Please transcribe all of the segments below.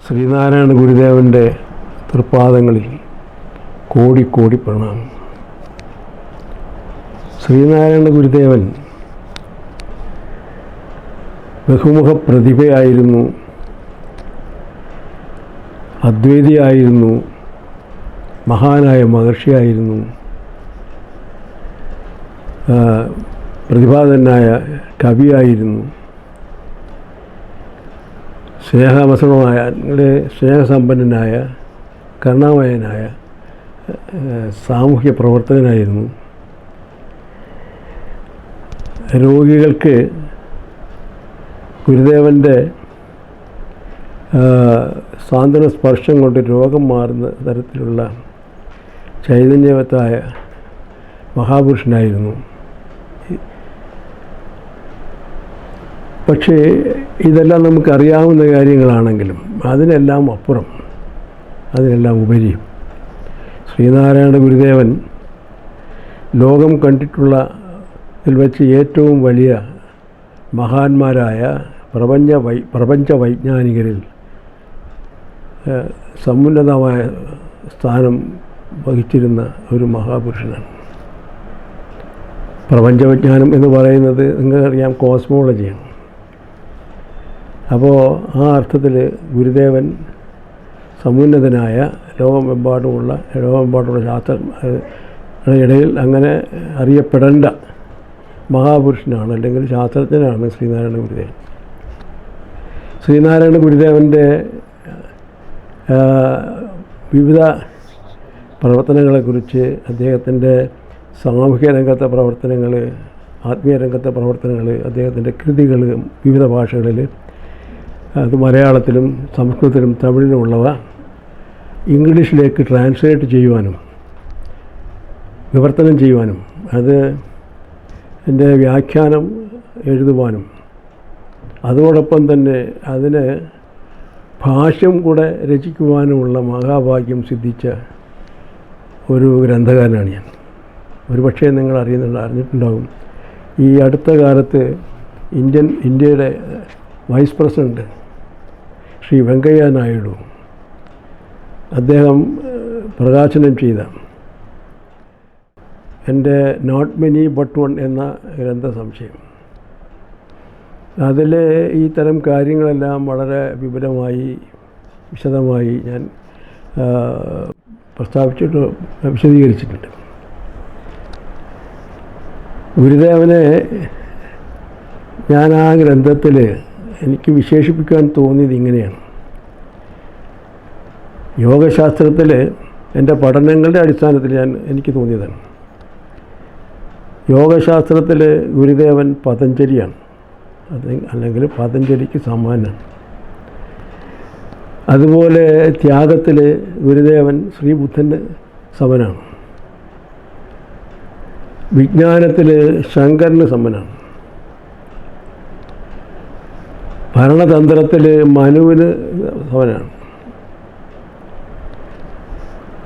ശ്രീനാരായണ ഗുരുദേവൻ്റെ തൃപ്പാദങ്ങളിൽ കോടി കോടി പ്രണാമം. ശ്രീനാരായണ ഗുരുദേവൻ ബഹുമുഖ പ്രതിഭയായിരുന്നു, അദ്വൈതിയായിരുന്നു, മഹാനായ മഹർഷിയായിരുന്നു, പ്രതിഭാതനായ കവിയായിരുന്നു, സ്നേഹസമ്പന്നനായ കരുണാമയനായ സാമൂഹ്യ പ്രവർത്തകനായിരുന്നു. രോഗികൾക്ക് ഗുരുദേവൻ്റെ സാന്ത്വന സ്പർശം കൊണ്ട് രോഗം മാറുന്ന തരത്തിലുള്ള ചൈതന്യവത്തായ മഹാപുരുഷനായിരുന്നു. പക്ഷേ ഇതെല്ലാം നമുക്കറിയാവുന്ന കാര്യങ്ങളാണെങ്കിലും അതിനെല്ലാം അപ്പുറം, അതിനെല്ലാം ഉപരി ശ്രീനാരായണ ഗുരുദേവൻ ലോകം കണ്ടിട്ടുള്ളതിൽ വെച്ച് ഏറ്റവും വലിയ മഹാന്മാരായ പ്രപഞ്ച വൈജ്ഞാനികരിൽ സമുന്നതമായ സ്ഥാനം വഹിച്ചിരുന്ന ഒരു മഹാപുരുഷനാണ്. പ്രപഞ്ചവിജ്ഞാനം എന്ന് പറയുന്നത് നിങ്ങൾക്കറിയാം, കോസ്മോളജിയാണ്. അപ്പോൾ ആ അർത്ഥത്തിൽ ഗുരുദേവൻ സമുന്നതനായ ലോകമെമ്പാടുമുള്ള ശാസ്ത്രജ്ഞരുടെ അങ്ങനെ അറിയപ്പെടേണ്ട മഹാപുരുഷനാണ്, അല്ലെങ്കിൽ ശാസ്ത്രജ്ഞനാണ് ശ്രീനാരായണ ഗുരുദേവൻ. ശ്രീനാരായണ ഗുരുദേവൻ്റെ വിവിധ പ്രവർത്തനങ്ങളെക്കുറിച്ച്, അദ്ദേഹത്തിൻ്റെ സാമൂഹ്യ രംഗത്തെ പ്രവർത്തനങ്ങൾ, ആത്മീയ രംഗത്തെ പ്രവർത്തനങ്ങൾ, അദ്ദേഹത്തിൻ്റെ കൃതികൾ വിവിധ ഭാഷകളിൽ, അത് മലയാളത്തിലും സംസ്കൃതത്തിലും തമിഴിലുമുള്ളവ ഇംഗ്ലീഷിലേക്ക് ട്രാൻസ്ലേറ്റ് ചെയ്യുവാനും വിവർത്തനം ചെയ്യുവാനും അത് എൻ്റെ വ്യാഖ്യാനം എഴുതുവാനും അതോടൊപ്പം തന്നെ അതിന് ഭാഷ്യം കൂടെ രചിക്കുവാനുമുള്ള മഹാഭാഗ്യം സിദ്ധിച്ച ഒരു ഗ്രന്ഥകാരനാണ് ഞാൻ. ഒരുപക്ഷേ നിങ്ങൾ അറിഞ്ഞിട്ടുണ്ടാകും, ഈ അടുത്ത കാലത്ത് ഇന്ത്യയുടെ വൈസ് പ്രസിഡൻറ്റ് ശ്രീ വെങ്കയ്യ നായിഡു അദ്ദേഹം പ്രകാശനം ചെയ്ത എൻ്റെ നോട്ട് മെനി ബട്ട് വൺ എന്ന ഗ്രന്ഥസംശയം, അതിൽ ഈ തരം കാര്യങ്ങളെല്ലാം വളരെ വിശദമായി ഞാൻ വിശദീകരിച്ചിട്ടുണ്ട്. ഗുരുദേവനെ ഞാൻ ആ ഗ്രന്ഥത്തിൽ എനിക്ക് വിശേഷിപ്പിക്കാൻ തോന്നിയത് ഇങ്ങനെയാണ്. യോഗശാസ്ത്രത്തിൽ എൻ്റെ പഠനങ്ങളുടെ അടിസ്ഥാനത്തിൽ എനിക്ക് തോന്നിയതാണ്. യോഗശാസ്ത്രത്തിൽ ഗുരുദേവൻ പതഞ്ജലിയാണ്, അല്ലെങ്കിൽ പതഞ്ജലിക്ക് സമാനമാണ്. അതുപോലെ ത്യാഗത്തിൽ ഗുരുദേവൻ ശ്രീബുദ്ധന് സമനാണ്. വിജ്ഞാനത്തിൽ ശങ്കരന് സമനാണ്. ഭരണതന്ത്രത്തിൽ മനുവിന് സമനാണ്.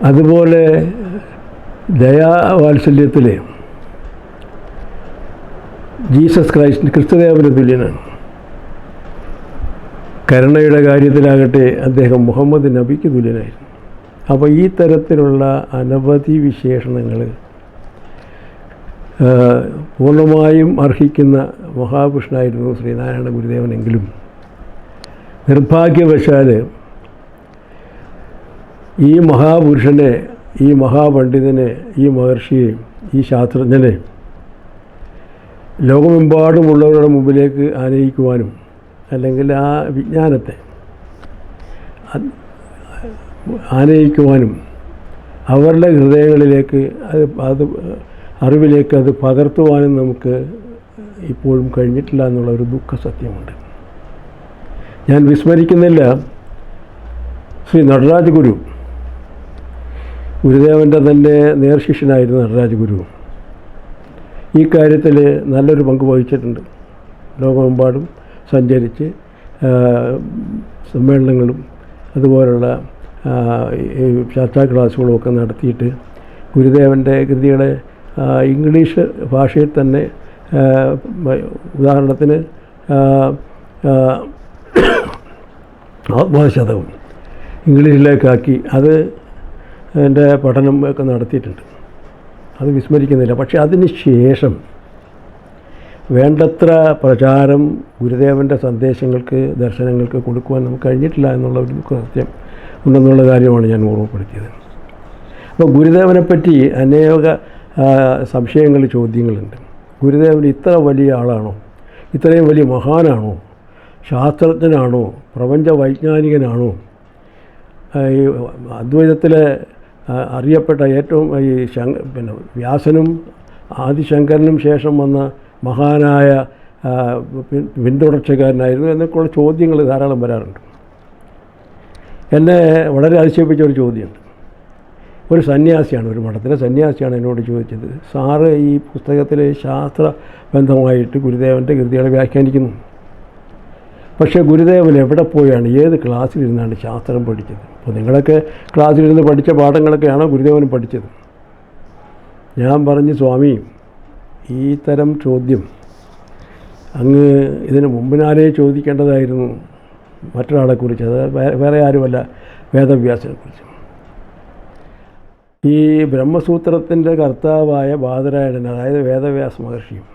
അതുപോലെ ദയാവാത്സല്യത്തിൽ ജീസസ് ക്രിസ്തുദേവന് തുല്യനാണ്. കരുണയുടെ കാര്യത്തിലാകട്ടെ അദ്ദേഹം മുഹമ്മദ് നബിക്ക് തുല്യനായിരുന്നു. അപ്പോൾ ഈ തരത്തിലുള്ള അനവധി വിശേഷണങ്ങൾ പൂർണ്ണമായും അർഹിക്കുന്ന മഹാപുരുഷനായിരുന്നു ശ്രീനാരായണ ഗുരുദേവനെങ്കിലും നിർഭാഗ്യവശാൽ ഈ മഹാപുരുഷനെ, ഈ മഹാപണ്ഡിതനെ, ഈ മഹർഷിയെ, ഈ ശാസ്ത്രജ്ഞനെ ലോകമെമ്പാടുമുള്ളവരുടെ മുമ്പിലേക്ക് ആനയിക്കുവാനും, അല്ലെങ്കിൽ ആ വിജ്ഞാനത്തെ ആനയിക്കുവാനും അവരുടെ ഹൃദയങ്ങളിലേക്ക് അറിവിലേക്ക് അത് പകർത്തുവാനും നമുക്ക് ഇപ്പോഴും കഴിഞ്ഞിട്ടില്ല എന്നുള്ള ഒരു ദുഃഖസത്യമുണ്ട്. ഞാൻ വിസ്മരിക്കുന്നില്ല ശ്രീ നടരാജ ഗുരുദേവൻ്റെ തന്നെ നേർശിഷ്യനായിരുന്നു നടരാജ ഗുരു. ഈ കാര്യത്തിൽ നല്ലൊരു പങ്ക് വഹിച്ചിട്ടുണ്ട്. ലോകമെമ്പാടും സഞ്ചരിച്ച് സമ്മേളനങ്ങളും അതുപോലുള്ള ചർച്ചാ ക്ലാസ്സുകളും ഒക്കെ നടത്തിയിട്ട് ഗുരുദേവൻ്റെ കൃതികളെ ഇംഗ്ലീഷ് ഭാഷയിൽ തന്നെ, ഉദാഹരണത്തിന് ആത്മശതകം, ഇംഗ്ലീഷിലേക്കാക്കി അത് എൻ്റെ പഠനം ഒക്കെ നടത്തിയിട്ടുണ്ട്. അത് വിസ്മരിക്കുന്നില്ല. പക്ഷേ അതിന് ശേഷം വേണ്ടത്ര പ്രചാരം ഗുരുദേവൻ്റെ സന്ദേശങ്ങൾക്ക്, ദർശനങ്ങൾക്ക് കൊടുക്കുവാൻ നമുക്ക് കഴിഞ്ഞിട്ടില്ല എന്നുള്ള ഒരു സത്യം ഉണ്ടെന്നുള്ള കാര്യമാണ് ഞാൻ ഓർമ്മപ്പെടുത്തിയത്. അപ്പോൾ ഗുരുദേവനെപ്പറ്റി അനേക സംശയങ്ങൾ, ചോദ്യങ്ങളുണ്ട്. ഗുരുദേവൻ ഇത്ര വലിയ ആളാണോ? ഇത്രയും വലിയ മഹാനാണോ? ശാസ്ത്രജ്ഞനാണോ? പ്രപഞ്ച വൈജ്ഞാനികനാണോ? ഈ അദ്വൈതത്തിലെ അറിയപ്പെട്ട ഏറ്റവും ഈ വ്യാസനും ആദിശങ്കരനും ശേഷം വന്ന മഹാനായ പിന്തുടർച്ചക്കാരനായിരുന്നു എന്നൊക്കെയുള്ള ചോദ്യങ്ങൾ ധാരാളം വരാറുണ്ട്. എന്നെ വളരെ അതിശയിപ്പിച്ച ഒരു ചോദ്യമുണ്ട്. ഒരു സന്യാസിയാണ്, ഒരു മഠത്തിലെ സന്യാസിയാണ് എന്നോട് ചോദിച്ചത്, സാറ് ഈ പുസ്തകത്തിലെ ശാസ്ത്രബന്ധമായിട്ട് ഗുരുദേവൻ്റെ കൃതികളെ വ്യാഖ്യാനിക്കുന്നു. പക്ഷേ ഗുരുദേവൻ എവിടെ പോയാണ്, ഏത് ക്ലാസ്സിലിരുന്നാണ് ശാസ്ത്രം പഠിച്ചത്? അപ്പോൾ നിങ്ങളൊക്കെ ക്ലാസ്സിലിരുന്ന് പഠിച്ച പാഠങ്ങളൊക്കെയാണോ ഗുരുദേവനും പഠിച്ചത്? ഞാൻ പറഞ്ഞു, സ്വാമി, ഈ തരം ചോദ്യം അങ്ങ് ഇതിന് മുമ്പിനാലേ ചോദിക്കേണ്ടതായിരുന്നു മറ്റൊരാളെക്കുറിച്ച്. അത് വേറെ ആരുമല്ല, വേദവ്യാസനെക്കുറിച്ച്. ഈ ബ്രഹ്മസൂത്രത്തിൻ്റെ കർത്താവായ ബാദരായണൻ, അതായത് വേദവ്യാസ മഹർഷിയും,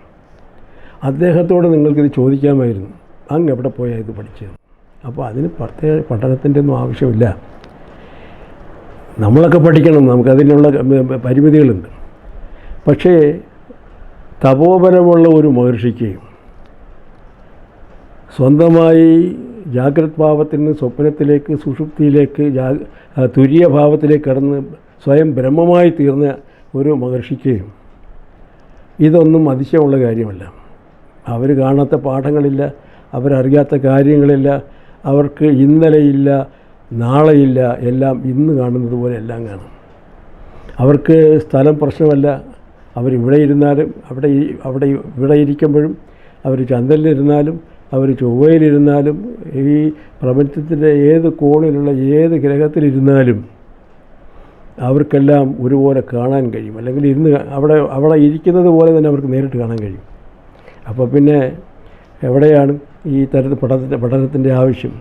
അദ്ദേഹത്തോട് നിങ്ങൾക്കിത് ചോദിക്കാമായിരുന്നു, അങ്ങ് എവിടെ പോയാൽ ഇത് പഠിച്ചത്? അപ്പോൾ അതിന് പ്രത്യേക പഠനത്തിൻ്റെ ഒന്നും ആവശ്യമില്ല. നമ്മളൊക്കെ പഠിക്കണം, നമുക്കതിനുള്ള പരിമിതികളുണ്ട്. പക്ഷേ തപോബലമുള്ള ഒരു മഹർഷിക്ക് സ്വന്തമായി ജാഗ്രത് ഭാവത്തിൽ നിന്ന് സ്വപ്നത്തിലേക്ക്, സുഷുപ്തിയിലേക്ക്, തുര്യഭാവത്തിലേക്ക് കടന്ന് സ്വയം ബ്രഹ്മമായി തീർന്ന ഒരു മഹർഷിക്ക് ഇതൊന്നും അതിശയമുള്ള കാര്യമല്ല. അവർ കാണാത്ത പാഠങ്ങളില്ല, അവരറിയാത്ത കാര്യങ്ങളില്ല, അവർക്ക് ഇന്നലെയില്ല, നാളെയില്ല, എല്ലാം ഇന്ന് കാണുന്നത് പോലെ എല്ലാം കാണും. അവർക്ക് സ്ഥലം പ്രശ്നമല്ല. അവരിവിടെ ഇരുന്നാലും ഇവിടെ ഇരിക്കുമ്പോഴും, അവർ ചന്ദ്രനിലിരുന്നാലും, അവർ ചൊവ്വയിലിരുന്നാലും, ഈ പ്രപഞ്ചത്തിൻ്റെ ഏത് കോണിലുള്ള ഏത് ഗ്രഹത്തിലിരുന്നാലും അവർക്കെല്ലാം ഒരുപോലെ കാണാൻ കഴിയും. അല്ലെങ്കിൽ ഇരുന്ന് അവിടെ ഇരിക്കുന്നത് പോലെ തന്നെ അവർക്ക് നേരിട്ട് കാണാൻ കഴിയും. അപ്പോൾ പിന്നെ എവിടെയാണ് ഈ തരത്തിൽ പഠനത്തിൻ്റെ ആവശ്യം?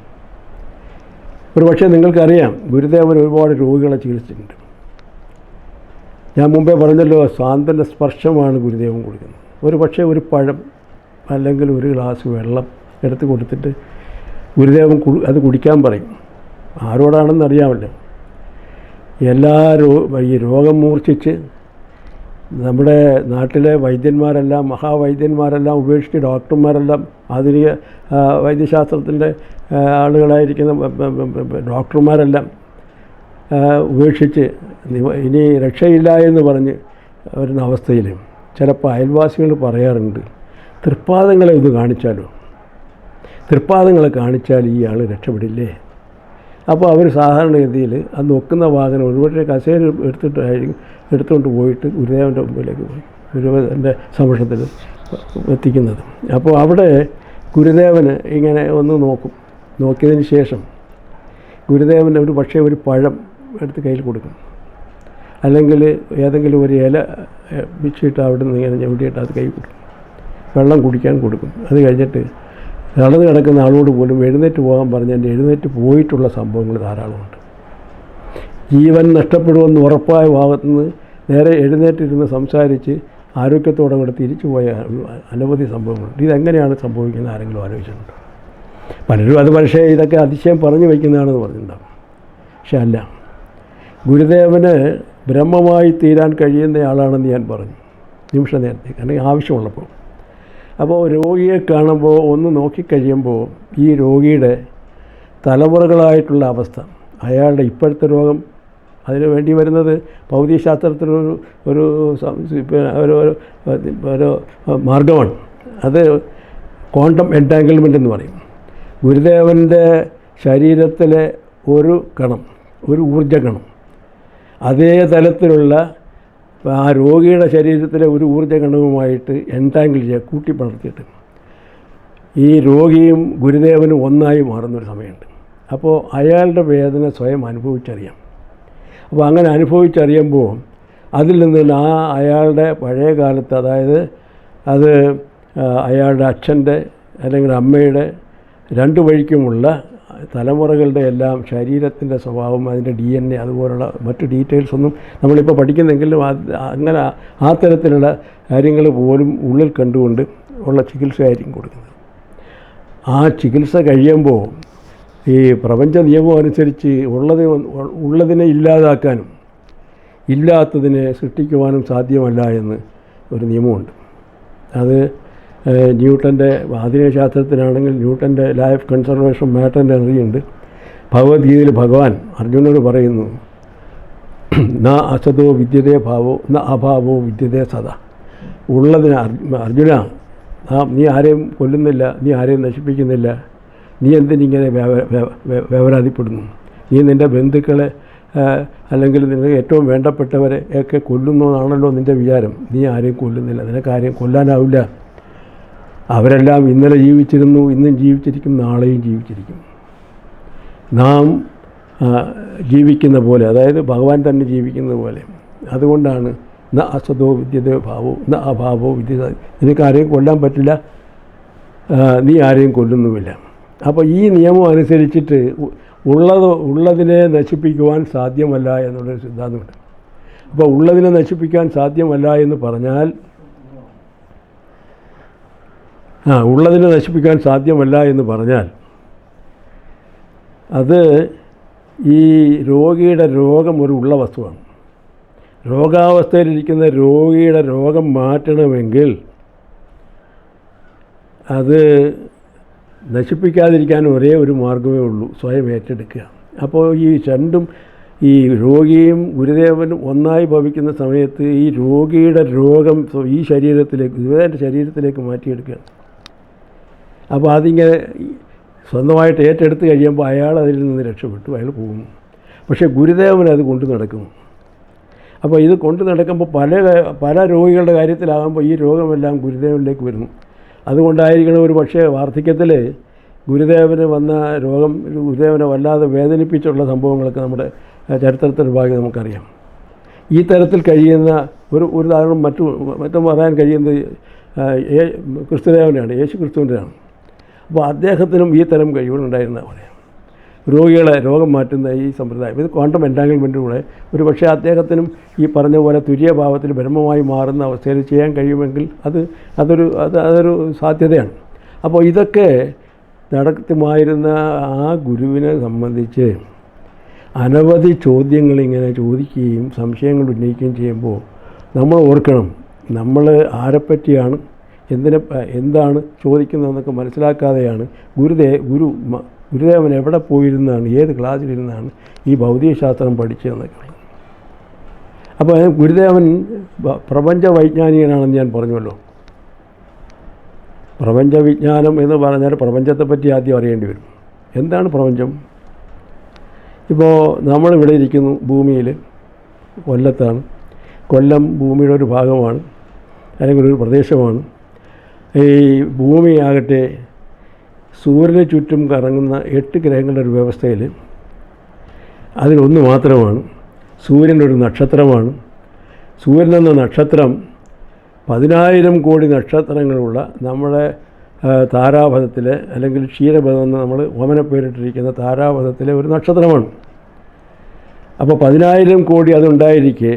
ഒരു പക്ഷേ നിങ്ങൾക്കറിയാം, ഗുരുദേവൻ ഒരുപാട് രോഗികളെ ചികിത്സിച്ചിട്ടുണ്ട്. ഞാൻ മുമ്പേ പറഞ്ഞല്ലോ, സാന്ത്വന സ്പർശമാണ് ഗുരുദേവൻ കൊടുക്കുന്നത്. ഒരു പക്ഷേ ഒരു പഴം അല്ലെങ്കിൽ ഒരു ഗ്ലാസ് വെള്ളം എടുത്ത് കൊടുത്തിട്ട് ഗുരുദേവൻ അത് കുടിക്കാൻ പറയും. ആരോടാണെന്ന് അറിയാമല്ലോ. ഈ രോഗം മൂർച്ഛിച്ച് നമ്മുടെ നാട്ടിലെ വൈദ്യന്മാരെല്ലാം, മഹാവൈദ്യന്മാരെല്ലാം ഉപേക്ഷിച്ച് ഡോക്ടർമാരെല്ലാം, ആധുനിക വൈദ്യശാസ്ത്രത്തിൻ്റെ ആളുകളായിരിക്കുന്ന ഡോക്ടർമാരെല്ലാം ഉപേക്ഷിച്ച് ഇനി രക്ഷയില്ല എന്ന് പറഞ്ഞ് വരുന്ന അവസ്ഥയിൽ ചിലപ്പോൾ അയൽവാസികൾ പറയാറുണ്ട്, തൃപ്പാദങ്ങളെ ഒന്ന് കാണിച്ചാലോ, തൃപ്പാദങ്ങളെ കാണിച്ചാൽ ഈ ആൾ രക്ഷപ്പെടില്ലേ? അപ്പോൾ അവർ സാധാരണഗതിയിൽ അന്ന് ഒക്കുന്ന വാഹനം ഒരുപക്ഷെ കസേര എടുത്തുകൊണ്ട് പോയിട്ട് ഗുരുദേവൻ്റെ മുമ്പിലേക്ക് പോയി ഗുരുദേവൻ്റെ സമക്ഷത്തിൽ എത്തിക്കുന്നത്. അപ്പോൾ അവിടെ ഗുരുദേവന് ഇങ്ങനെ ഒന്ന് നോക്കും. നോക്കിയതിന് ശേഷം ഗുരുദേവന് ഒരു പക്ഷേ ഒരു പഴം എടുത്ത് കയ്യിൽ കൊടുക്കും, അല്ലെങ്കിൽ ഏതെങ്കിലും ഒരു ഇല പിച്ചിട്ട് അവിടെ നിന്ന് ഇങ്ങനെ ഞെവിടിയിട്ട് അത് കൈ കൊടുക്കും, വെള്ളം കുടിക്കാൻ കൊടുക്കും. അത് കഴിഞ്ഞിട്ട് നടന്ന് കിടക്കുന്ന ആളോട് പോലും എഴുന്നേറ്റ് പോകാൻ പറഞ്ഞാൽ എഴുന്നേറ്റ് പോയിട്ടുള്ള സംഭവങ്ങൾ ധാരാളമുണ്ട്. ജീവൻ നഷ്ടപ്പെടുമെന്ന് ഉറപ്പായ ഭാഗത്തുനിന്ന് നേരെ എഴുന്നേറ്റിരുന്ന് സംസാരിച്ച് ആരോഗ്യത്തോടെ കൂടെ തിരിച്ചു പോയ അനവധി സംഭവങ്ങളുണ്ട്. ഇതെങ്ങനെയാണ് സംഭവിക്കുന്നത് ആരെങ്കിലും ആലോചിച്ചിട്ടുണ്ടോ? പലരും അത് പക്ഷേ ഇതൊക്കെ അതിശയം പറഞ്ഞു വയ്ക്കുന്നതാണെന്ന് പറഞ്ഞിട്ടുണ്ടാകും. പക്ഷെ അല്ല, ഗുരുദേവന് ബ്രഹ്മമായി തീരാൻ കഴിയുന്ന ആളാണെന്ന് ഞാൻ പറഞ്ഞു നിമിഷ നേരത്തെ, കാരണം ആവശ്യമുള്ളപ്പോൾ. അപ്പോൾ രോഗിയെ കാണുമ്പോൾ ഒന്ന് നോക്കിക്കഴിയുമ്പോൾ ഈ രോഗിയുടെ തലമുറകളായിട്ടുള്ള അവസ്ഥ, അയാളുടെ ഇപ്പോഴത്തെ രോഗം, അതിന് വേണ്ടി വരുന്നത് ഭൗതികശാസ്ത്രത്തിലൊരു ഒരു മാർഗമാണ്. അത് ക്വാണ്ടം എൻറ്റാങ്കിൾമെൻ്റ് എന്ന് പറയും. ഗുരുദേവൻ്റെ ശരീരത്തിലെ ഒരു കണം, ഒരു ഊർജ്ജകണം അതേ തലത്തിലുള്ള ആ രോഗിയുടെ ശരീരത്തിലെ ഒരു ഊർജ്ജകണവുമായിട്ട് എൻറ്റാങ്കിൾ ചെയ്യുക, കൂട്ടിപ്പടർത്തിയിട്ട് ഈ രോഗിയും ഗുരുദേവനും ഒന്നായി മാറുന്നൊരു സമയമുണ്ട്. അപ്പോൾ അയാളുടെ വേദന സ്വയം അനുഭവിച്ചറിയാം. അപ്പോൾ അങ്ങനെ അനുഭവിച്ചറിയുമ്പോൾ അതിൽ നിന്ന് അയാളുടെ പഴയ കാലത്ത്, അതായത് അത് അയാളുടെ അച്ഛൻ്റെ അല്ലെങ്കിൽ അമ്മയുടെ രണ്ട് വഴിക്കുമുള്ള തലമുറകളുടെ എല്ലാം ശരീരത്തിൻ്റെ സ്വഭാവം, അതിൻ്റെ DNA അതുപോലുള്ള മറ്റ് ഡീറ്റെയിൽസൊന്നും നമ്മളിപ്പോൾ പഠിക്കുന്നെങ്കിലും അങ്ങനെ ആ തരത്തിലുള്ള കാര്യങ്ങൾ പോലും ഉള്ളിൽ കണ്ടുകൊണ്ട് ഉള്ള ചികിത്സയായിരിക്കും കൊടുക്കുന്നത്. ആ ചികിത്സ കഴിയുമ്പോൾ ഈ പ്രപഞ്ച നിയമം അനുസരിച്ച് ഉള്ളതിനെ ഇല്ലാതാക്കാനും ഇല്ലാത്തതിനെ സൃഷ്ടിക്കുവാനും സാധ്യമല്ല എന്ന് ഒരു നിയമമുണ്ട്. അത് ന്യൂട്ടൻ്റെ ആധുനിക ശാസ്ത്രത്തിനാണെങ്കിൽ ന്യൂട്ടൻ്റെ ലോ ഓഫ് കൺസർവേഷൻ ഓഫ് മാറ്ററിൻ്റെ എനർജിയുണ്ട്. ഭഗവത്ഗീതയിൽ ഭഗവാൻ അർജുനനോട് പറയുന്നു, ന അസതോ വിദ്യതേ ഭാവോ ന അഭാവോ വിദ്യതേ സദാ. ഉള്ളതിന് അർജുന, നീ ആരെയും കൊല്ലുന്നില്ല, നീ ആരെയും നശിപ്പിക്കുന്നില്ല, നീ എന്തിനിങ്ങനെ വേവലാതിപ്പെടുന്നു? നീ നിൻ്റെ ബന്ധുക്കളെ അല്ലെങ്കിൽ നിനക്ക് ഏറ്റവും വേണ്ടപ്പെട്ടവരെ ഒക്കെ കൊല്ലുന്നതാണല്ലോ നിൻ്റെ വിചാരം. നീ ആരെയും കൊല്ലുന്നില്ല, നിനക്ക് ആരെയും കൊല്ലാനാവില്ല. അവരെല്ലാം ഇന്നലെ ജീവിച്ചിരുന്നു, ഇന്നും ജീവിച്ചിരിക്കും, നാളെയും ജീവിച്ചിരിക്കും. നാം ജീവിക്കുന്ന പോലെ, അതായത് ഭഗവാൻ തന്നെ ജീവിക്കുന്ന പോലെ. അതുകൊണ്ടാണ് ന അസതോ വിദ്യതേ ഭാവോ ന അഭാവോ വിദ്യത. നിനക്ക് ആരെയും കൊല്ലാൻ പറ്റില്ല, നീ ആരെയും കൊല്ലുന്നുമില്ല. അപ്പോൾ ഈ നിയമം അനുസരിച്ചിട്ട് ഉള്ളതിനെ നശിപ്പിക്കുവാൻ സാധ്യമല്ല എന്നുള്ളൊരു സിദ്ധാന്തമുണ്ട്. അപ്പോൾ ഉള്ളതിനെ നശിപ്പിക്കാൻ സാധ്യമല്ല എന്ന് പറഞ്ഞാൽ ഉള്ളതിനെ നശിപ്പിക്കാൻ സാധ്യമല്ല എന്ന് പറഞ്ഞാൽ അത് ഈ രോഗിയുടെ രോഗം ഒരു ഉള്ള വസ്തുവാണ്. രോഗാവസ്ഥയിലിരിക്കുന്ന രോഗിയുടെ രോഗം മാറ്റണമെങ്കിൽ അത് നശിപ്പിക്കാതിരിക്കാൻ ഒരേ ഒരു മാർഗ്ഗമേ ഉള്ളൂ, സ്വയം ഏറ്റെടുക്കുക. അപ്പോൾ ഈ രണ്ടും, ഈ രോഗിയും ഗുരുദേവനും ഒന്നായി ഭവിക്കുന്ന സമയത്ത് ഈ രോഗിയുടെ രോഗം ഈ ശരീരത്തിലേക്ക്, ഗുരുദേവൻ്റെ ശരീരത്തിലേക്ക് മാറ്റിയെടുക്കുകയാണ്. അപ്പോൾ അതിങ്ങനെ സ്വന്തമായിട്ട് ഏറ്റെടുത്ത് കഴിയുമ്പോൾ അയാൾ അതിൽ നിന്ന് രക്ഷപ്പെട്ടു, അയാൾ പോകുന്നു. പക്ഷേ ഗുരുദേവൻ അത് കൊണ്ടു നടക്കുന്നു. അപ്പോൾ ഇത് കൊണ്ടു നടക്കുമ്പോൾ പല രോഗികളുടെ കാര്യത്തിലാകുമ്പോൾ ഈ രോഗമെല്ലാം ഗുരുദേവനിലേക്ക് വരുന്നു. അതുകൊണ്ടായിരിക്കണം ഒരു പക്ഷേ വാർദ്ധക്യത്തിൽ ഗുരുദേവന് വന്ന രോഗം ഗുരുദേവനെ വല്ലാതെ വേദനിപ്പിച്ചുള്ള സംഭവങ്ങളൊക്കെ നമ്മുടെ ചരിത്രത്തിൻ്റെ ഭാഗം നമുക്കറിയാം. ഈ തരത്തിൽ കഴിയുന്ന ഒരു ഉദാഹരണം മറ്റും പറയാൻ കഴിയുന്നത് ക്രിസ്തുദേവനാണ്, യേശു ക്രിസ്തുവിൻ്റെയാണ്. അപ്പോൾ അദ്ദേഹത്തിനും ഈ തരം കഴിവുകളുണ്ടായിരുന്ന പറയാം, രോഗികളെ രോഗം മാറ്റുന്ന ഈ സമ്പ്രദായം. ഇത് ക്വാണ്ടം എൻറ്റാങ്കിൾമെൻറ്റിലൂടെ ഒരു പക്ഷേ അദ്ദേഹത്തിനും ഈ പറഞ്ഞ പോലെ തുര്യഭാവത്തിൽ ബ്രഹ്മമായി മാറുന്ന അവസ്ഥയിൽ ചെയ്യാൻ കഴിയുമെങ്കിൽ അതൊരു സാധ്യതയാണ്. അപ്പോൾ ഇതൊക്കെ നടത്തുമായിരുന്ന ആ ഗുരുവിനെ സംബന്ധിച്ച് അനവധി ചോദ്യങ്ങളിങ്ങനെ ചോദിക്കുകയും സംശയങ്ങൾ ഉന്നയിക്കുകയും ചെയ്യുമ്പോൾ നമ്മൾ ഓർക്കണം, നമ്മൾ ആരെപ്പറ്റിയാണ് എന്താണ് ചോദിക്കുന്നതെന്നൊക്കെ മനസ്സിലാക്കാതെയാണ് ഗുരുദേവൻ എവിടെ പോയിരുന്നാണ്, ഏത് ക്ലാസ്സിലിരുന്നാണ് ഈ ഭൗതികശാസ്ത്രം പഠിച്ചതെന്നൊക്കെ. അപ്പോൾ ഗുരുദേവൻ പ്രപഞ്ച വൈജ്ഞാനികനാണെന്ന് ഞാൻ പറഞ്ഞല്ലോ. പ്രപഞ്ച വിജ്ഞാനം എന്ന് പറഞ്ഞാൽ പ്രപഞ്ചത്തെപ്പറ്റി ആദ്യം അറിയേണ്ടി വരും. എന്താണ് പ്രപഞ്ചം? ഇപ്പോൾ നമ്മളിവിടെ ഇരിക്കുന്നു, ഭൂമിയിൽ കൊല്ലത്താണ്. കൊല്ലം ഭൂമിയുടെ ഒരു ഭാഗമാണ്, അല്ലെങ്കിൽ ഒരു പ്രദേശമാണ്. ഈ ഭൂമിയാകട്ടെ സൂര്യന് ചുറ്റും കറങ്ങുന്ന 8 ഗ്രഹങ്ങളുടെ ഒരു വ്യവസ്ഥയിൽ അതിലൊന്ന് മാത്രമാണ്. സൂര്യൻ ഒരു നക്ഷത്രമാണ്. സൂര്യൻ എന്ന നക്ഷത്രം 10,000 കോടി നക്ഷത്രങ്ങളുള്ള നമ്മുടെ താരാപഥത്തിലെ, അല്ലെങ്കിൽ ക്ഷീരപഥം എന്ന് നമ്മൾ ഓമനപ്പേരിട്ടിരിക്കുന്ന താരാപഥത്തിലെ ഒരു നക്ഷത്രമാണ്. അപ്പോൾ 10,000 കോടി അതുണ്ടായിരിക്കെ,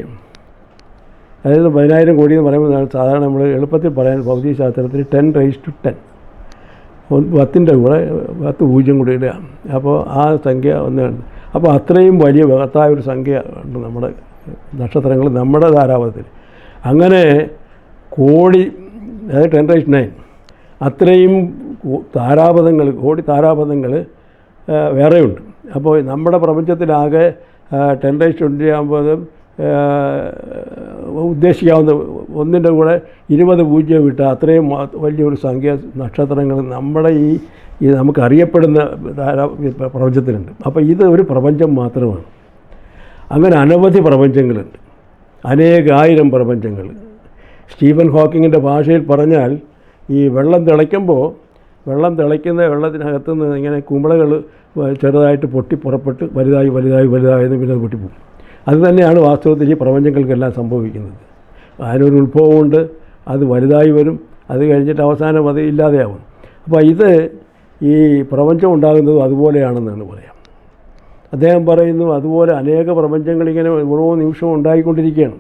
അതായത് 10,000 കോടി എന്ന് പറയുമ്പോൾ സാധാരണ നമ്മൾ എളുപ്പത്തിൽ പറയാൻ ഭൗതികശാസ്ത്രത്തിൽ 10⁻10, 10ൻ്റെ കൂടെ 10 പൂജ്യം കൂടി ഇടുക. അപ്പോൾ ആ സംഖ്യ ഒന്നാണ്. അപ്പോൾ അത്രയും വലിയ ബൃഹത്തായ ഒരു സംഖ്യ ഉണ്ട് നമ്മുടെ നക്ഷത്രങ്ങൾ നമ്മുടെ താരാപഥത്തിൽ. അങ്ങനെ കോടി, അതായത് 10⁻9 അത്രയും കോടി താരാപഥങ്ങൾ വേറെയുണ്ട്. അപ്പോൾ നമ്മുടെ പ്രപഞ്ചത്തിലാകെ 10⁻20 ആകുമ്പോൾ ഉദ്ദേശിക്കാവുന്ന ഒന്നിൻ്റെ കൂടെ 20 പൂജ്യം വിട്ട് അത്രയും വലിയൊരു സംഖ്യ നക്ഷത്രങ്ങൾ നമ്മുടെ ഈ നമുക്കറിയപ്പെടുന്ന പ്രപഞ്ചത്തിലുണ്ട്. അപ്പോൾ ഇത് ഒരു പ്രപഞ്ചം മാത്രമാണ്. അങ്ങനെ അനവധി പ്രപഞ്ചങ്ങളുണ്ട്, അനേകായിരം പ്രപഞ്ചങ്ങൾ. സ്റ്റീഫൻ ഹോക്കിങ്ങിൻ്റെ ഭാഷയിൽ പറഞ്ഞാൽ, ഈ വെള്ളം തിളയ്ക്കുമ്പോൾ വെള്ളത്തിനകത്ത് നിന്ന് ഇങ്ങനെ കുമിളകൾ ചെറുതായിട്ട് പൊട്ടി പുറപ്പെട്ട് വലുതായി പിന്നെ അത് പൊട്ടിപ്പോകും. അതുതന്നെയാണ് വാസ്തവത്തിൽ ഈ പ്രപഞ്ചങ്ങൾക്കെല്ലാം സംഭവിക്കുന്നത്. അതിനൊരു ഉത്ഭവമുണ്ട്, അത് വലുതായി വരും, അത് കഴിഞ്ഞിട്ട് അവസാനം അത് ഇല്ലാതെയാവും. അപ്പോൾ ഇത് ഈ പ്രപഞ്ചം ഉണ്ടാകുന്നതും അതുപോലെയാണെന്നാണ് പറയാം. അദ്ദേഹം പറയുന്നു അതുപോലെ അനേക പ്രപഞ്ചങ്ങളിങ്ങനെ ഓരോ നിമിഷവും ഉണ്ടായിക്കൊണ്ടിരിക്കുകയാണ്.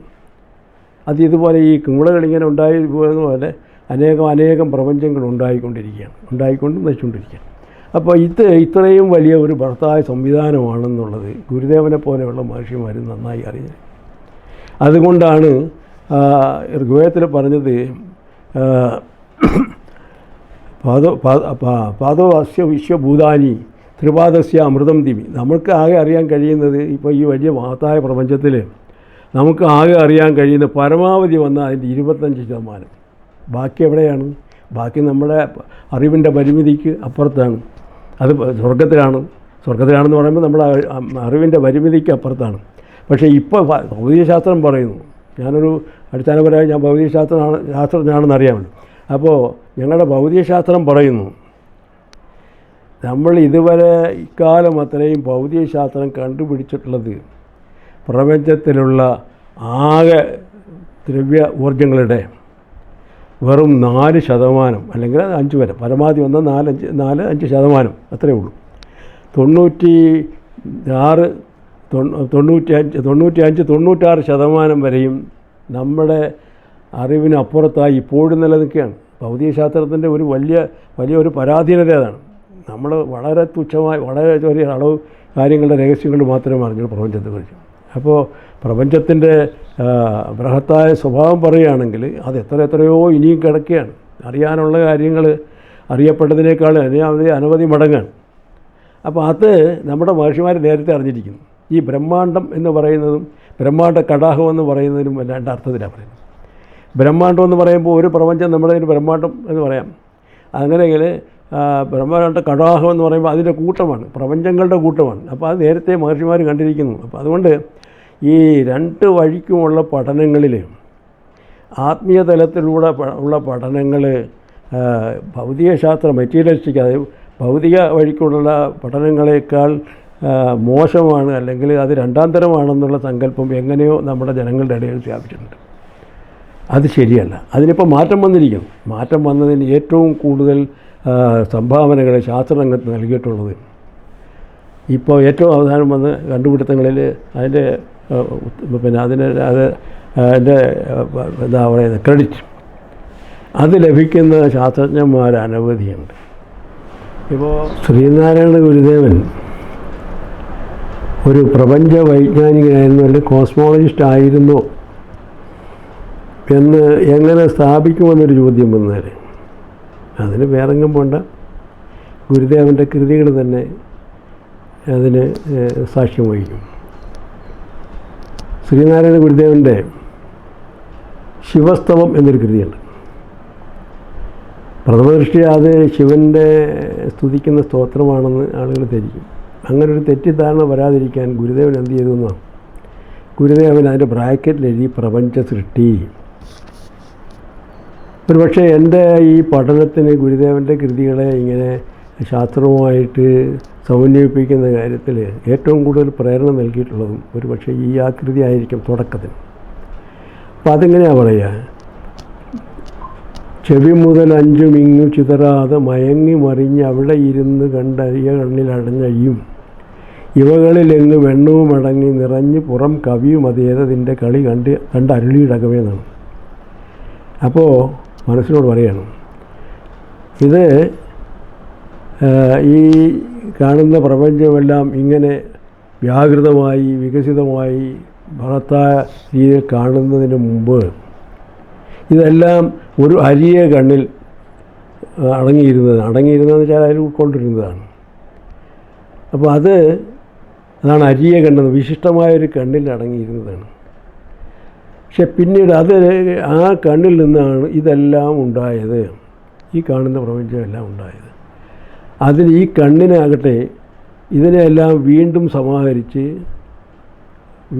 അത് ഇതുപോലെ ഈ കുമിളകളിങ്ങനെ ഉണ്ടായി പോകുന്ന പോലെ അനേകം പ്രപഞ്ചങ്ങൾ ഉണ്ടായിക്കൊണ്ടും നശിച്ചുകൊണ്ടിരിക്കുകയാണ്. അപ്പോൾ ഇത്രയും വലിയ ഒരു ബൃഹത്തായ സംവിധാനമാണെന്നുള്ളത് ഗുരുദേവനെ പോലെയുള്ള മഹർഷിമാർ നന്നായി അറിഞ്ഞത്. അതുകൊണ്ടാണ് ഋഗ്വേദത്തിൽ പറഞ്ഞത് പാദോസ്യ വിശ്വഭൂതാനി ത്രിപാദസ്യ അമൃതം ദിവി. നമുക്ക് ആകെ അറിയാൻ കഴിയുന്നത് ഇപ്പോൾ ഈ വലിയ മഹത്തായ പ്രപഞ്ചത്തിൽ നമുക്ക് ആകെ അറിയാൻ കഴിയുന്ന പരമാവധി വന്നാൽ അതിൻ്റെ 25%. ബാക്കി എവിടെയാണ്? ബാക്കി നമ്മുടെ അറിവിൻ്റെ പരിമിതിക്ക് അപ്പുറത്താണ്. അത് സ്വർഗത്തിലാണെന്ന് പറയുമ്പോൾ നമ്മുടെ അറിവിൻ്റെ പരിമിതിക്ക് അപ്പുറത്താണ്. പക്ഷേ ഇപ്പോൾ ഭൗതികശാസ്ത്രം പറയുന്നു, ഞാനൊരു അടിസ്ഥാനപരമായി ഞാൻ ശാസ്ത്രജ്ഞനാണെന്ന് അറിയാമല്ലോ. അപ്പോൾ ഞങ്ങളുടെ ഭൗതികശാസ്ത്രം പറയുന്നു നമ്മൾ ഇതുവരെ ഇക്കാലം അത്രയും ഭൗതികശാസ്ത്രം കണ്ടുപിടിച്ചിട്ടുള്ളത് പ്രപഞ്ചത്തിലുള്ള ആകെ ദ്രവ്യ ഊർജ്ജങ്ങളുടെ വെറും 4% അല്ലെങ്കിൽ 5 വരെ പരമാവധി വന്നാൽ 4-5% അത്രയേ ഉള്ളൂ. 96% വരെയും നമ്മുടെ അറിവിനപ്പുറത്തായി ഇപ്പോഴും നിലനിൽക്കുകയാണ്. ഭൗതികശാസ്ത്രത്തിൻ്റെ ഒരു വലിയൊരു പരാധീനത അതാണ്. നമ്മൾ വളരെ തുച്ഛമായി വളരെ ചെറിയ അളവ് കാര്യങ്ങളുടെ രഹസ്യങ്ങൾ മാത്രമേ അറിഞ്ഞുള്ളൂ പ്രപഞ്ചത്തെക്കുറിച്ച്. അപ്പോൾ പ്രപഞ്ചത്തിൻ്റെ ബൃഹത്തായ സ്വഭാവം പറയുകയാണെങ്കിൽ അത് എത്രയോ ഇനിയും കിടക്കുകയാണ്. അറിയാനുള്ള കാര്യങ്ങൾ അറിയപ്പെട്ടതിനേക്കാൾ അനവധി മടങ്ങാണ്. അപ്പോൾ അത് നമ്മുടെ മഹർഷിമാർ നേരത്തെ അറിഞ്ഞിരിക്കുന്നു. ഈ ബ്രഹ്മാണ്ടം എന്ന് പറയുന്നതും ബ്രഹ്മാണ്ട കടാഹം എന്ന് പറയുന്നതിനും രണ്ട് അർത്ഥത്തിലാണ് പറയുന്നത്. ബ്രഹ്മാണ്ടം എന്ന് പറയുമ്പോൾ ഒരു പ്രപഞ്ചം നമ്മുടെ ബ്രഹ്മാണ്ടം എന്ന് പറയാം. അങ്ങനെയെങ്കിൽ ബ്രഹ്മാണ്ട കടാഹം എന്ന് പറയുമ്പോൾ അതിൻ്റെ കൂട്ടമാണ്, പ്രപഞ്ചങ്ങളുടെ കൂട്ടമാണ്. അപ്പോൾ അത് നേരത്തെ മഹർഷിമാർ കണ്ടിരിക്കുന്നു. അപ്പോൾ അതുകൊണ്ട് ഈ രണ്ട് വഴിക്കുമുള്ള പഠനങ്ങളിൽ ആത്മീയ തലത്തിലൂടെ ഉള്ള പഠനങ്ങൾ ഭൗതികശാസ്ത്ര മെറ്റീരിയലിസ്റ്റിക്, അതായത് ഭൗതിക വഴിക്കുള്ള പഠനങ്ങളെക്കാൾ മോശമാണ്, അല്ലെങ്കിൽ അത് രണ്ടാം തരമാണെന്നുള്ള സങ്കല്പം എങ്ങനെയോ നമ്മുടെ ജനങ്ങളുടെ ഇടയിൽ സ്ഥാപിച്ചിട്ടുണ്ട്. അത് ശരിയല്ല. അതിനിപ്പോൾ മാറ്റം വന്നിരിക്കുന്നു. മാറ്റം വന്നതിന് ഏറ്റവും കൂടുതൽ സംഭാവനകൾ ശാസ്ത്രരംഗത്ത് നൽകിയിട്ടുള്ളത് ഇപ്പോൾ ഏറ്റവും അവസാനം വന്ന് കണ്ടുപിടുത്തങ്ങളിൽ അതിൻ്റെ അതിൻ്റെ എന്താ പറയുന്നത് ക്രെഡിറ്റ് അത് ലഭിക്കുന്ന ശാസ്ത്രജ്ഞന്മാർ അനവധിയുണ്ട്. ഇപ്പോൾ ശ്രീനാരായണ ഗുരുദേവൻ ഒരു പ്രപഞ്ച വൈജ്ഞാനികനായിരുന്നു, അല്ലെങ്കിൽ കോസ്മോളജിസ്റ്റ് ആയിരുന്നു എന്ന് എങ്ങനെ സ്ഥാപിക്കുമെന്നൊരു ചോദ്യം വന്നാൽ അതിന് വേറെങ്ങും പോണ്ട, ഗുരുദേവൻ്റെ കൃതികൾ തന്നെ അതിന് സാക്ഷ്യം വഹിക്കും. ശ്രീനാരായണ ഗുരുദേവൻ്റെ ശിവസ്തവം എന്നൊരു കൃതിയുണ്ട്. പ്രഥമദൃഷ്ടിയ അത് ശിവൻ്റെ സ്തുതിക്കുന്ന സ്തോത്രമാണെന്ന് ആളുകൾ ധരിക്കും. അങ്ങനൊരു തെറ്റിദ്ധാരണ വരാതിരിക്കാൻ ഗുരുദേവൻ എന്ത് ചെയ്തു എന്നാണ്, ഗുരുദേവൻ അതിൻ്റെ ബ്രാക്കറ്റിൽ എഴുതി പ്രപഞ്ച സൃഷ്ടി. ഒരു പക്ഷേ എൻ്റെ ഈ പഠനത്തിന് ഗുരുദേവൻ്റെ കൃതികളെ ഇങ്ങനെ ശാസ്ത്രവുമായിട്ട് സമന്വയിപ്പിക്കുന്ന കാര്യത്തിൽ ഏറ്റവും കൂടുതൽ പ്രേരണ നൽകിയിട്ടുള്ളതും ഒരു പക്ഷേ ഈ ആകൃതി ആയിരിക്കും തുടക്കത്തിൽ. അപ്പോൾ അതെങ്ങനെയാണ് പറയുക, ചെവി മുതൽ 5 ഇങ്ങു ചിതറാതെ മയങ്ങി മറിഞ്ഞ് അവിടെ ഇരുന്ന് കണ്ടറിയ കണ്ണിലടഞ്ഞയും ഇവകളിലെങ്ങ് വെണ്ണവും അടങ്ങി നിറഞ്ഞ് പുറം കവിയും അതേതതിൻ്റെ കളി കണ്ട് അരുളിയിടകമേന്നാണ്. അപ്പോൾ മനസ്സിനോട് പറയണം, ഇത് ഈ കാണുന്ന പ്രപഞ്ചമെല്ലാം ഇങ്ങനെ വ്യാകൃതമായി വികസിതമായി ബൃഹത്തായ രീതിയിൽ കാണുന്നതിന് മുമ്പ് ഇതെല്ലാം ഒരു അരിയ കണ്ണിൽ അടങ്ങിയിരുന്നതെന്ന് വെച്ചാൽ അതിൽ ഉൾക്കൊണ്ടിരുന്നതാണ്. അപ്പോൾ അതാണ് അരിയ കണ്ണെന്ന്, വിശിഷ്ടമായൊരു കണ്ണിൽ അടങ്ങിയിരുന്നതാണ്. പക്ഷെ പിന്നീട് ആ കണ്ണിൽ നിന്നാണ് ഇതെല്ലാം ഉണ്ടായത്, ഈ കാണുന്ന പ്രപഞ്ചമെല്ലാം ഉണ്ടായത്. അതിന് ഈ കണ്ണിനാകട്ടെ ഇതിനെല്ലാം വീണ്ടും സമാഹരിച്ച്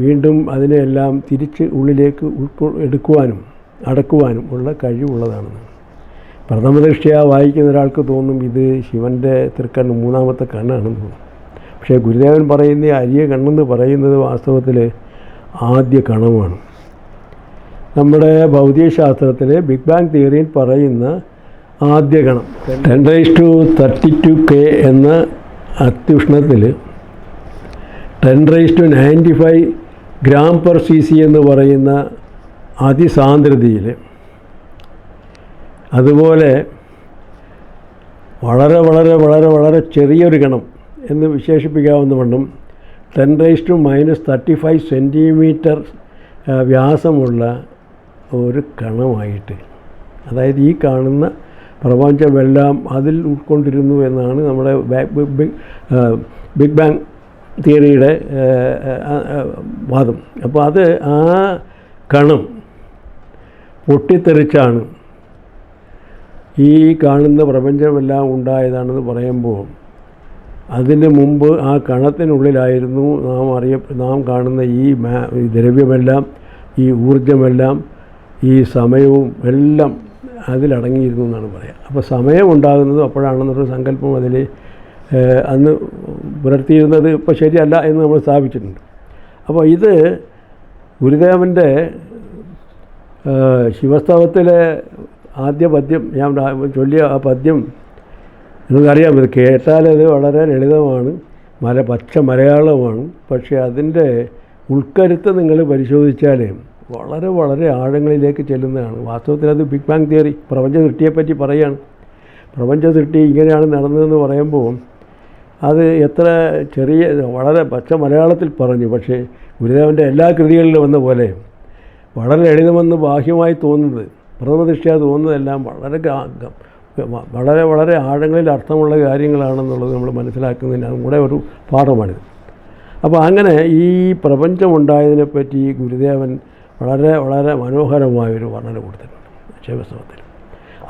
വീണ്ടും അതിനെല്ലാം തിരിച്ച് ഉള്ളിലേക്ക് എടുക്കുവാനും അടക്കുവാനും ഉള്ള കഴിവുള്ളതാണെന്ന്. പ്രഥമദൃഷ്ട്യാ വായിക്കുന്ന ഒരാൾക്ക് തോന്നും ഇത് ശിവൻ്റെ തൃക്കണ്ണ്, മൂന്നാമത്തെ കണ്ണാണെന്ന് തോന്നും. പക്ഷേ ഗുരുദേവൻ പറയുന്ന അരിയ കണ്ണെന്ന് പറയുന്നത് വാസ്തവത്തിൽ ആദ്യ കണമാണ്. നമ്മുടെ ഭൗതികശാസ്ത്രത്തിലെ ബിഗ് ബാങ് തിയറിയിൽ പറയുന്ന ആദ്യ കണം 10⁻32K എന്ന അത്യുഷ്ണത്തിൽ 10⁻95 gram/cc എന്ന് പറയുന്ന അതിസാന്ദ്രതയിൽ, അതുപോലെ വളരെ വളരെ വളരെ വളരെ ചെറിയൊരു കണം എന്ന് വിശേഷിപ്പിക്കാവുന്ന വണ്ണം 10⁻⁻35 സെൻറ്റിമീറ്റർ വ്യാസമുള്ള ഒരു കണമായിട്ട്, അതായത് ഈ കാണുന്ന പ്രപഞ്ചമെല്ലാം അതിൽ ഉൾക്കൊണ്ടിരുന്നു എന്നാണ് നമ്മുടെ ബിഗ് ബാങ് തിയറിയുടെ വാദം. അപ്പോൾ അത് ആ കണം പൊട്ടിത്തെറിച്ചാണ് ഈ കാണുന്ന പ്രപഞ്ചമെല്ലാം ഉണ്ടായതാണെന്ന് പറയുമ്പോൾ, അതിന് മുമ്പ് ആ കണത്തിനുള്ളിലായിരുന്നു നാം കാണുന്ന ഈ ദ്രവ്യമെല്ലാം, ഈ ഊർജമെല്ലാം, ഈ സമയവും എല്ലാം അതിലടങ്ങിയിരുന്നു എന്നാണ് പറയുക. അപ്പോൾ സമയം ഉണ്ടാകുന്നത് അപ്പോഴാണെന്നൊരു സങ്കല്പം അതിൽ അന്ന് പുലർത്തിയിരുന്നത് ഇപ്പോൾ ശരിയല്ല എന്ന് നമ്മൾ സ്ഥാപിച്ചിട്ടുണ്ട്. അപ്പോൾ ഇത് ഗുരുദേവൻ്റെ ശിവസ്തവത്തിലെ ആദ്യ പദ്യം ഞാൻ ചൊല്ലിയ ആ പദ്യം നിങ്ങൾക്കറിയാം. ഇത് കേട്ടാലത് വളരെ ലളിതമാണ്, പച്ച മലയാളമാണ്. പക്ഷേ അതിൻ്റെ ഉൾക്കരുത്ത് നിങ്ങൾ പരിശോധിച്ചാൽ വളരെ വളരെ ആഴങ്ങളിലേക്ക് ചെല്ലുന്നതാണ്. വാസ്തവത്തിൽ അത് ബിഗ് ബാങ് തിയറി, പ്രപഞ്ച സൃഷ്ടിയെപ്പറ്റി പറയുകയാണ്. പ്രപഞ്ച സൃഷ്ടി ഇങ്ങനെയാണ് നടന്നതെന്ന് പറയുമ്പോൾ അത് എത്ര ചെറിയ വളരെ പച്ച മലയാളത്തിൽ പറഞ്ഞു. പക്ഷേ ഗുരുദേവൻ്റെ എല്ലാ കൃതികളിലും വന്ന പോലെ വളരെ ലളിതമെന്ന് ബാഹ്യമായി തോന്നുന്നത്, പ്രഥമദൃഷ്ട്യാ തോന്നുന്നതെല്ലാം വളരെ വളരെ ആഴങ്ങളിൽ അർത്ഥമുള്ള കാര്യങ്ങളാണെന്നുള്ളത് നമ്മൾ മനസ്സിലാക്കുന്നതിന് അതും കൂടെ ഒരു പാഠമാണിത്. അപ്പോൾ അങ്ങനെ ഈ പ്രപഞ്ചമുണ്ടായതിനെപ്പറ്റി ഗുരുദേവൻ വളരെ വളരെ മനോഹരമായൊരു വർണ്ണന കൊടുത്തിട്ടുണ്ട് ശിവസ്തവത്തിൽ.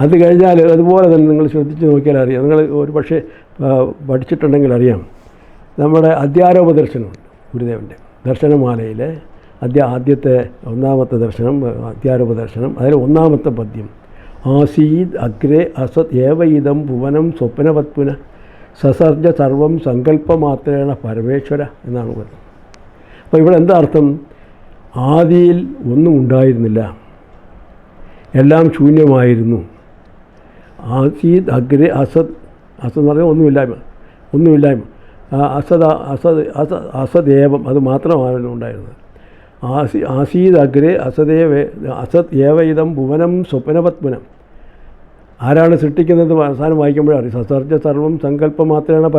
അത് കഴിഞ്ഞാൽ അതുപോലെ തന്നെ നിങ്ങൾ ശ്രദ്ധിച്ച് നോക്കിയാൽ അറിയാം, നിങ്ങൾ ഒരു പക്ഷേ പഠിച്ചിട്ടുണ്ടെങ്കിൽ അറിയാം, നമ്മുടെ അധ്യാരോപദർശനമുണ്ട് ഗുരുദേവൻ്റെ ദർശനമാലയിലെ ആദ്യത്തെ ഒന്നാമത്തെ ദർശനം, അധ്യാരോപദർശനം. അതിൽ ഒന്നാമത്തെ പദ്യം, ആസീദ് അഗ്രേ അസത് ഏവയിദം ഭുവനം സ്വപ്നവത്പുന സസർജ സർവം സങ്കല്പമാത്രേണ പരമേശ്വര എന്നാണ് പറയുന്നത്. അപ്പോൾ ഇവിടെ എന്താ അർത്ഥം? ആദിയിൽ ഒന്നും ഉണ്ടായിരുന്നില്ല, എല്ലാം ശൂന്യമായിരുന്നു. ആസീദ് അഗ്രേ അസത്, അസത് എന്ന് പറഞ്ഞാൽ ഒന്നുമില്ലായ്മ. അസദേവം അത് മാത്രമാണല്ലോ ഉണ്ടായിരുന്നത്. ആസീദ് അഗ്രേ അസത് ഏവയിദം ഭുവനം സ്വപ്നവത്പുനം. ആരാണ് സൃഷ്ടിക്കുന്നത്? അവസാനം വായിക്കുമ്പോഴറിയാം, സസർജ സർവം സങ്കല്പം മാത്രമാണ്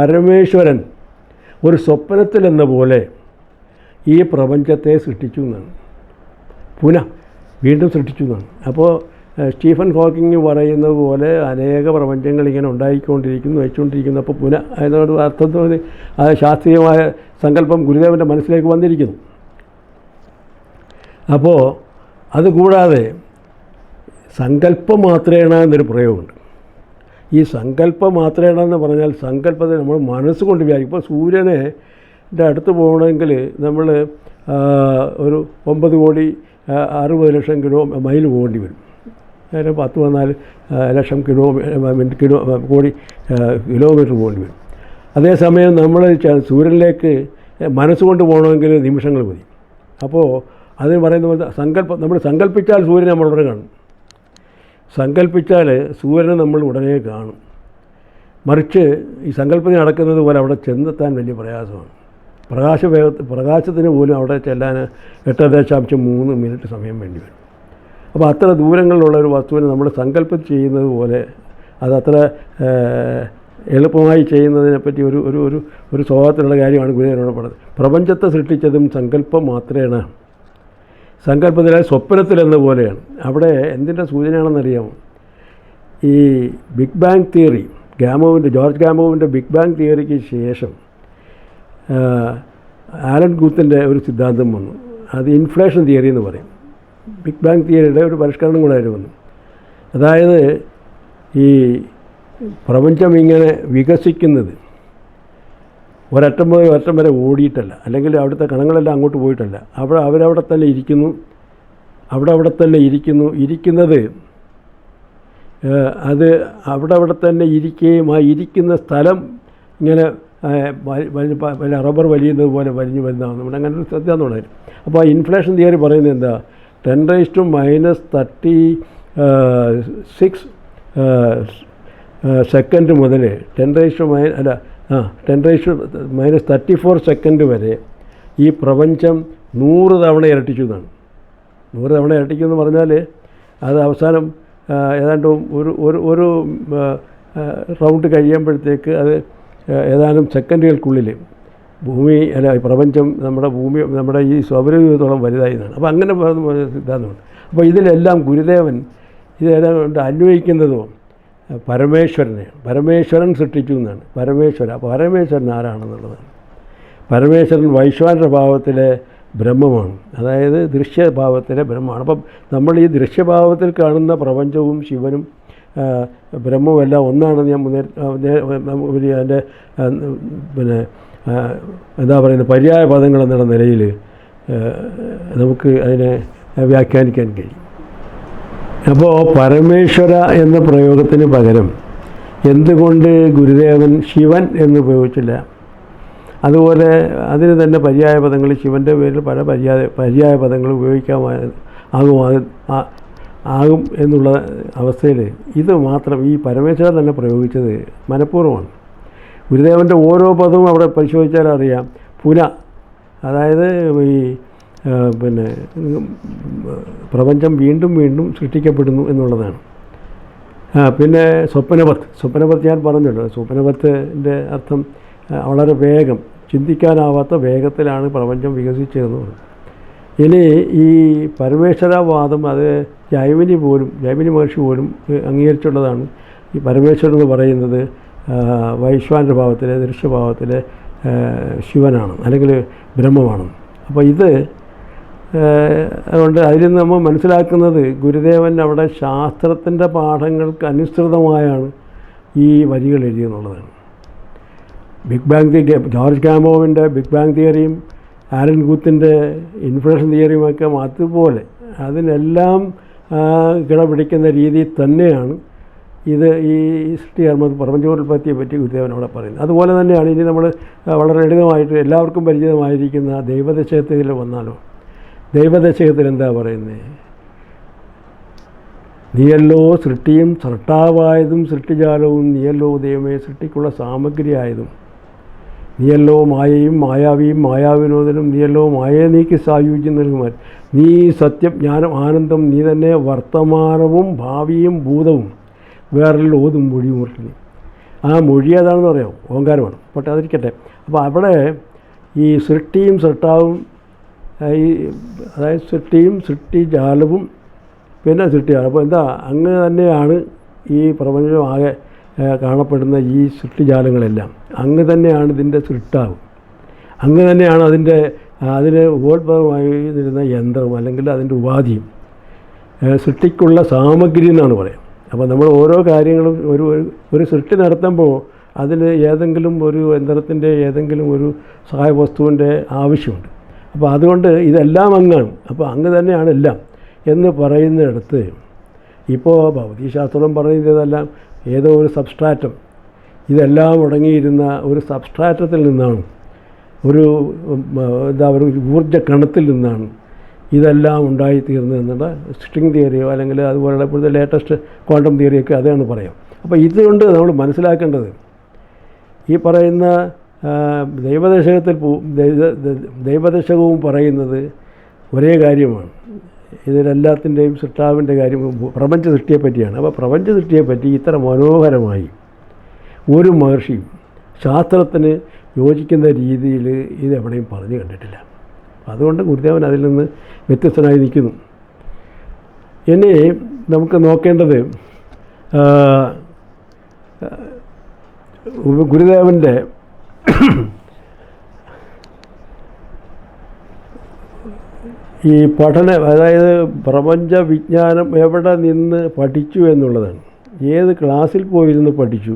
പരമേശ്വരൻ ഒരു സ്വപ്നത്തിലെന്ന പോലെ ഈ പ്രപഞ്ചത്തെ സൃഷ്ടിച്ചു എന്നാണ്, വീണ്ടും സൃഷ്ടിച്ചു എന്നാണ്. അപ്പോൾ സ്റ്റീഫൻ ഹോക്കിങ് പറയുന്നത് പോലെ അനേക പ്രപഞ്ചങ്ങൾ ഇങ്ങനെ ഉണ്ടായിക്കൊണ്ടിരിക്കുന്നു, വെച്ചുകൊണ്ടിരിക്കുന്നു. അപ്പോൾ അതിനോട് അർത്ഥത്തിൽ ആ ശാസ്ത്രീയമായ സങ്കല്പം ഗുരുദേവൻ്റെ മനസ്സിലേക്ക് വന്നിരിക്കുന്നു. അപ്പോൾ അതുകൂടാതെ സങ്കല്പമാത്രേണ എന്നൊരു പ്രയോഗമുണ്ട്. ഈ സങ്കല്പമാത്രേണ എന്ന് പറഞ്ഞാൽ സങ്കല്പത്തെ നമ്മൾ മനസ്സുകൊണ്ട് വിചാരിക്കും. ഇപ്പോൾ സൂര്യനെ അടുത്ത് പോകണമെങ്കിൽ നമ്മൾ ഒരു 9,60,00,000 മൈൽ പോകേണ്ടി വരും. അതിന് 10-14 കിലോമീറ്റർ പോകേണ്ടി വരും. അതേസമയം നമ്മൾ സൂര്യനിലേക്ക് മനസ്സുകൊണ്ട് പോകണമെങ്കിൽ നിമിഷങ്ങൾ മതി. അപ്പോൾ അതിന് പറയുന്ന പോലെ നമ്മൾ സങ്കല്പിച്ചാൽ സൂര്യനെ നമ്മൾ ഉടനെ കാണും. സങ്കല്പിച്ചാൽ സൂര്യനെ നമ്മൾ ഉടനെ കാണും. മറിച്ച് ഈ സങ്കല്പത്തിൽ നടക്കുന്നത് പോലെ അവിടെ ചെന്നെത്താൻ വലിയ പ്രയാസമാണ്. പ്രകാശത്തിന് പോലും അവിടെ ചെല്ലാൻ 8.3 മിനിറ്റ് സമയം വേണ്ടി വരും. അപ്പോൾ അത്ര ദൂരങ്ങളിലുള്ള ഒരു വസ്തുവിനെ നമ്മൾ സങ്കല്പം ചെയ്യുന്നത് പോലെ അതത്ര എളുപ്പമായി ചെയ്യുന്നതിനെപ്പറ്റി ഒരു സ്വഭാവത്തിലുള്ള കാര്യമാണ് ഗുരുദേവനോട് പറഞ്ഞത്. പ്രപഞ്ചത്തെ സൃഷ്ടിച്ചതും സങ്കല്പം മാത്രമാണ്, സങ്കല്പത്തിലെ സ്വപ്നത്തിലെന്ന പോലെയാണ്. അവിടെ എന്തിൻ്റെ സൂചനയാണെന്നറിയാമോ? ഈ ബിഗ് ബാങ് തിയറി, ജോർജ് ഗാമോവിൻ്റെ ബിഗ് ബാങ് തിയറിക്ക് ശേഷം ആലൻ ഗൂത്തിൻ്റെ ഒരു സിദ്ധാന്തം വന്നു. അത് ഇൻഫ്ലേഷൻ തിയറി എന്ന് പറയും. ബിഗ് ബാങ് തിയറിയുടെ ഒരു പരിഷ്കരണം കൂടെ അതിൽ വന്നു. അതായത് ഈ പ്രപഞ്ചം ഇങ്ങനെ വികസിക്കുന്നത് ഒരറ്റം മുതൽ ഒരറ്റം വരെ ഓടിയിട്ടല്ല, അല്ലെങ്കിൽ അവിടുത്തെ കണങ്ങളെല്ലാം അങ്ങോട്ട് പോയിട്ടല്ല. അവരവിടെ തന്നെ ഇരിക്കുന്നു, അവിടെ തന്നെ ഇരിക്കുന്നത് അത് അവിടെ തന്നെ ഇരിക്കുകയും ആ ഇരിക്കുന്ന സ്ഥലം ഇങ്ങനെ റബ്ബർ വലിയുന്നത് പോലെ വലിഞ്ഞു വരുന്നതാണ്. നമ്മുടെ അങ്ങനെ ഒരു ശ്രദ്ധ എന്നുള്ളത്. അപ്പോൾ ആ ഇൻഫ്ലേഷൻ തിയറി പറയുന്നത് എന്താ? 10⁻⁻36 സെക്കൻഡ് മുതൽ 10⁻⁻34 സെക്കൻഡ് വരെ ഈ പ്രപഞ്ചം 100 തവണ ഇരട്ടിച്ചു എന്നാണ്. 100 തവണ ഇരട്ടിച്ചു എന്ന് പറഞ്ഞാൽ അത് അവസാനം ഏതാണ്ട് ഒരു റൗണ്ട് കഴിയുമ്പോഴത്തേക്ക് അത് ഏതാനും സെക്കൻഡുകൾക്കുള്ളിൽ പ്രപഞ്ചം നമ്മുടെ ഈ സൗരയൂഥത്തോളം വലുതായി എന്നാണ്. അപ്പോൾ അങ്ങനെ സിദ്ധാന്തമുണ്ട്. അപ്പോൾ ഇതിലെല്ലാം ഗുരുദേവൻ ഇതെല്ലാം കൊണ്ട് അന്വയിക്കുന്നതും പരമേശ്വരൻ സൃഷ്ടിച്ചു എന്നാണ്. പരമേശ്വരൻ ആരാണെന്നുള്ളതാണ്. പരമേശ്വരൻ വൈശ്വാനര ഭാവത്തിലെ ബ്രഹ്മമാണ്, അതായത് ദൃശ്യഭാവത്തിലെ ബ്രഹ്മമാണ്. അപ്പം നമ്മൾ ഈ ദൃശ്യഭാവത്തിൽ കാണുന്ന പ്രപഞ്ചവും ശിവനും ബ്രഹ്മവും എല്ലാം ഒന്നാണെന്ന് ഞാൻ അതിൻ്റെ എന്താ പറയുന്നത് പര്യായ പദങ്ങൾ എന്നുള്ള നിലയിൽ നമുക്ക് അതിനെ വ്യാഖ്യാനിക്കാൻ കഴിയും. അപ്പോൾ പരമേശ്വര എന്ന പ്രയോഗത്തിന് പകരം എന്തുകൊണ്ട് ഗുരുദേവൻ ശിവൻ എന്ന് ഉപയോഗിച്ചില്ല? അതുപോലെ അതിന് തന്നെ പര്യായ പദങ്ങൾ ശിവൻ്റെ പേരിൽ പല പര്യായ പദങ്ങൾ ആകും എന്നുള്ള അവസ്ഥയിൽ ഇത് മാത്രം ഈ പരമേശ്വരൻ തന്നെ പ്രയോഗിച്ചത് മനഃപൂർവ്വമാണ്. ഗുരുദേവൻ്റെ ഓരോ പദവും അവിടെ പരിശോധിച്ചാൽ അറിയാം. അതായത് ഈ പ്രപഞ്ചം വീണ്ടും വീണ്ടും സൃഷ്ടിക്കപ്പെടുന്നു എന്നുള്ളതാണ്. പിന്നെ സ്വപ്നപത്ത് ഞാൻ പറഞ്ഞല്ലോ. സ്വപ്നപത്തിൻ്റെ അർത്ഥം വളരെ വേഗം, ചിന്തിക്കാനാവാത്ത വേഗത്തിലാണ് പ്രപഞ്ചം വികസിച്ചതെന്ന് പറഞ്ഞു. ഇനി ഈ പരമേശ്വരവാദം അത് ജൈമിനി മഹർഷി പോലും അംഗീകരിച്ചുള്ളതാണ്. ഈ പരമേശ്വരൻ എന്ന് പറയുന്നത് വൈശ്വാനര ഭാവത്തിലെ ദൃശ്യഭാവത്തിലെ ശിവനാണ്, അല്ലെങ്കിൽ ബ്രഹ്മമാണ്. അപ്പോൾ ഇത് അതുകൊണ്ട് അതിൽ നിന്ന് നമ്മൾ മനസ്സിലാക്കുന്നത് ഗുരുദേവൻ അവിടെ ശാസ്ത്രത്തിൻ്റെ പാഠങ്ങൾക്ക് അനുസൃതമായാണ് ഈ വരികൾ എഴുതിയെന്നുള്ളതാണ്. ജോർജ് കാമോവിൻ്റെ ബിഗ് ബാങ് തിയറിയും ആലൻ ഗൂത്തിൻ്റെ ഇൻഫ്ലേഷൻ തിയറിയുമൊക്കെ അതുപോലെ അതിനെല്ലാം കിടപിടിക്കുന്ന രീതിയിൽ തന്നെയാണ് ഇത് ഈ സൃഷ്ടികർമ്മ പ്രപഞ്ചോൽപത്തിയെ പറ്റി ഗുരുദേവൻ അവിടെ പറയുന്നത്. അതുപോലെ തന്നെയാണ് ഇനി നമ്മൾ വളരെ ലളിതമായിട്ട് എല്ലാവർക്കും പരിചിതമായിരിക്കുന്ന ദൈവദശകത്തിൽ വന്നാലോ. ദൈവദശകത്തിൽ എന്താ പറയുന്നത്? നീയല്ലോ സൃഷ്ടിയും സൃഷ്ടാവായതും സൃഷ്ടിജാലവും, നീയല്ലോ ദൈവമേ സൃഷ്ടിക്കുള്ള സാമഗ്രിയായതും, നീയല്ലോ മായയും മായാവിയും മായാവിനോദനും, നീയല്ലോ മായയെ നീക്കി സായുജ്യം നൽകുമാൻ, നീ സത്യം ജ്ഞാനം ആനന്ദം, നീ തന്നെ വർത്തമാനവും ഭാവിയും ഭൂതവും, വേറെ ഓതും മൊഴി മുറിക്കുന്നു. ആ മൊഴി ഏതാണെന്ന് പറയാം, ഓങ്കാരമാണ്. പക്ഷെ അതിരിക്കട്ടെ. അപ്പോൾ അവിടെ ഈ സൃഷ്ടിയും സൃഷ്ടാവും, അതായത് സൃഷ്ടിയും സൃഷ്ടിജാലവും പിന്നെ സൃഷ്ടിജാലം. അപ്പോൾ എന്താ, അങ്ങ് തന്നെയാണ് ഈ പ്രപഞ്ചം ആകെ കാണപ്പെടുന്ന ഈ സൃഷ്ടിജാലങ്ങളെല്ലാം. അങ്ങ് തന്നെയാണ് ഇതിൻ്റെ സൃഷ്ടാവ്, അങ്ങ് തന്നെയാണ് അതിന് ഉപോത്ഭവമായി നിരുന്ന യന്ത്രം അല്ലെങ്കിൽ അതിൻ്റെ ഉപാധിയും, സൃഷ്ടിക്കുള്ള സാമഗ്രി എന്നാണ് പറയാം. അപ്പോൾ നമ്മൾ ഓരോ കാര്യങ്ങളും ഒരു സൃഷ്ടി നടത്തുമ്പോൾ അതിന് ഏതെങ്കിലും ഒരു യന്ത്രത്തിൻ്റെ ഏതെങ്കിലും ഒരു സഹായ വസ്തുവിൻ്റെ ആവശ്യമുണ്ട്. അപ്പോൾ അതുകൊണ്ട് ഇതെല്ലാം അങ്ങാണ്, അപ്പോൾ അങ്ങ് തന്നെയാണ് എല്ലാം എന്ന് പറയുന്നിടത്ത് ഇപ്പോൾ ഭൗതികശാസ്ത്രം പറയുന്നതെല്ലാം ഏതോ ഒരു സബ്സ്ട്രാറ്റം, ഇതെല്ലാം അടങ്ങിയിരുന്ന ഒരു സബ്സ്ട്രാറ്റത്തിൽ നിന്നാണ്, ഒരു ഊർജ്ജ കണത്തിൽ നിന്നാണ് ഇതെല്ലാം ഉണ്ടായിത്തീർന്നതെന്നുള്ള സ്ട്രിങ് തിയറിയോ അല്ലെങ്കിൽ അതുപോലുള്ള ഇപ്പോഴത്തെ ലേറ്റസ്റ്റ് ക്വാണ്ടം തിയറിയൊക്കെ അതാണ് പറയാം. അപ്പോൾ ഇതുകൊണ്ട് നമ്മൾ മനസ്സിലാക്കേണ്ടത് ഈ പറയുന്ന ദൈവദശകവും പറയുന്നത് ഒരേ കാര്യമാണ്. ഇതിലെല്ലാത്തിൻ്റെയും സൃഷ്ടാവിൻ്റെ കാര്യം പ്രപഞ്ച സൃഷ്ടിയെ പറ്റിയാണ്. അപ്പോൾ പ്രപഞ്ച സൃഷ്ടിയെ പറ്റി ഇത്ര മനോഹരമായി ഒരു മഹർഷിയും ശാസ്ത്രത്തിന് യോജിക്കുന്ന രീതിയിൽ ഇതെവിടെയും പറഞ്ഞു കണ്ടിട്ടില്ല. അതുകൊണ്ട് ഗുരുദേവൻ അതിൽ നിന്ന് വ്യത്യസ്തനായി നിൽക്കുന്നു. ഇനി നമുക്ക് നോക്കേണ്ടത് ഗുരുദേവൻ്റെ ഈ അതായത് പ്രപഞ്ച വിജ്ഞാനം എവിടെ നിന്ന് പഠിച്ചു എന്നുള്ളതാണ്. ഏത് ക്ലാസ്സിൽ പോയിരുന്ന് പഠിച്ചു,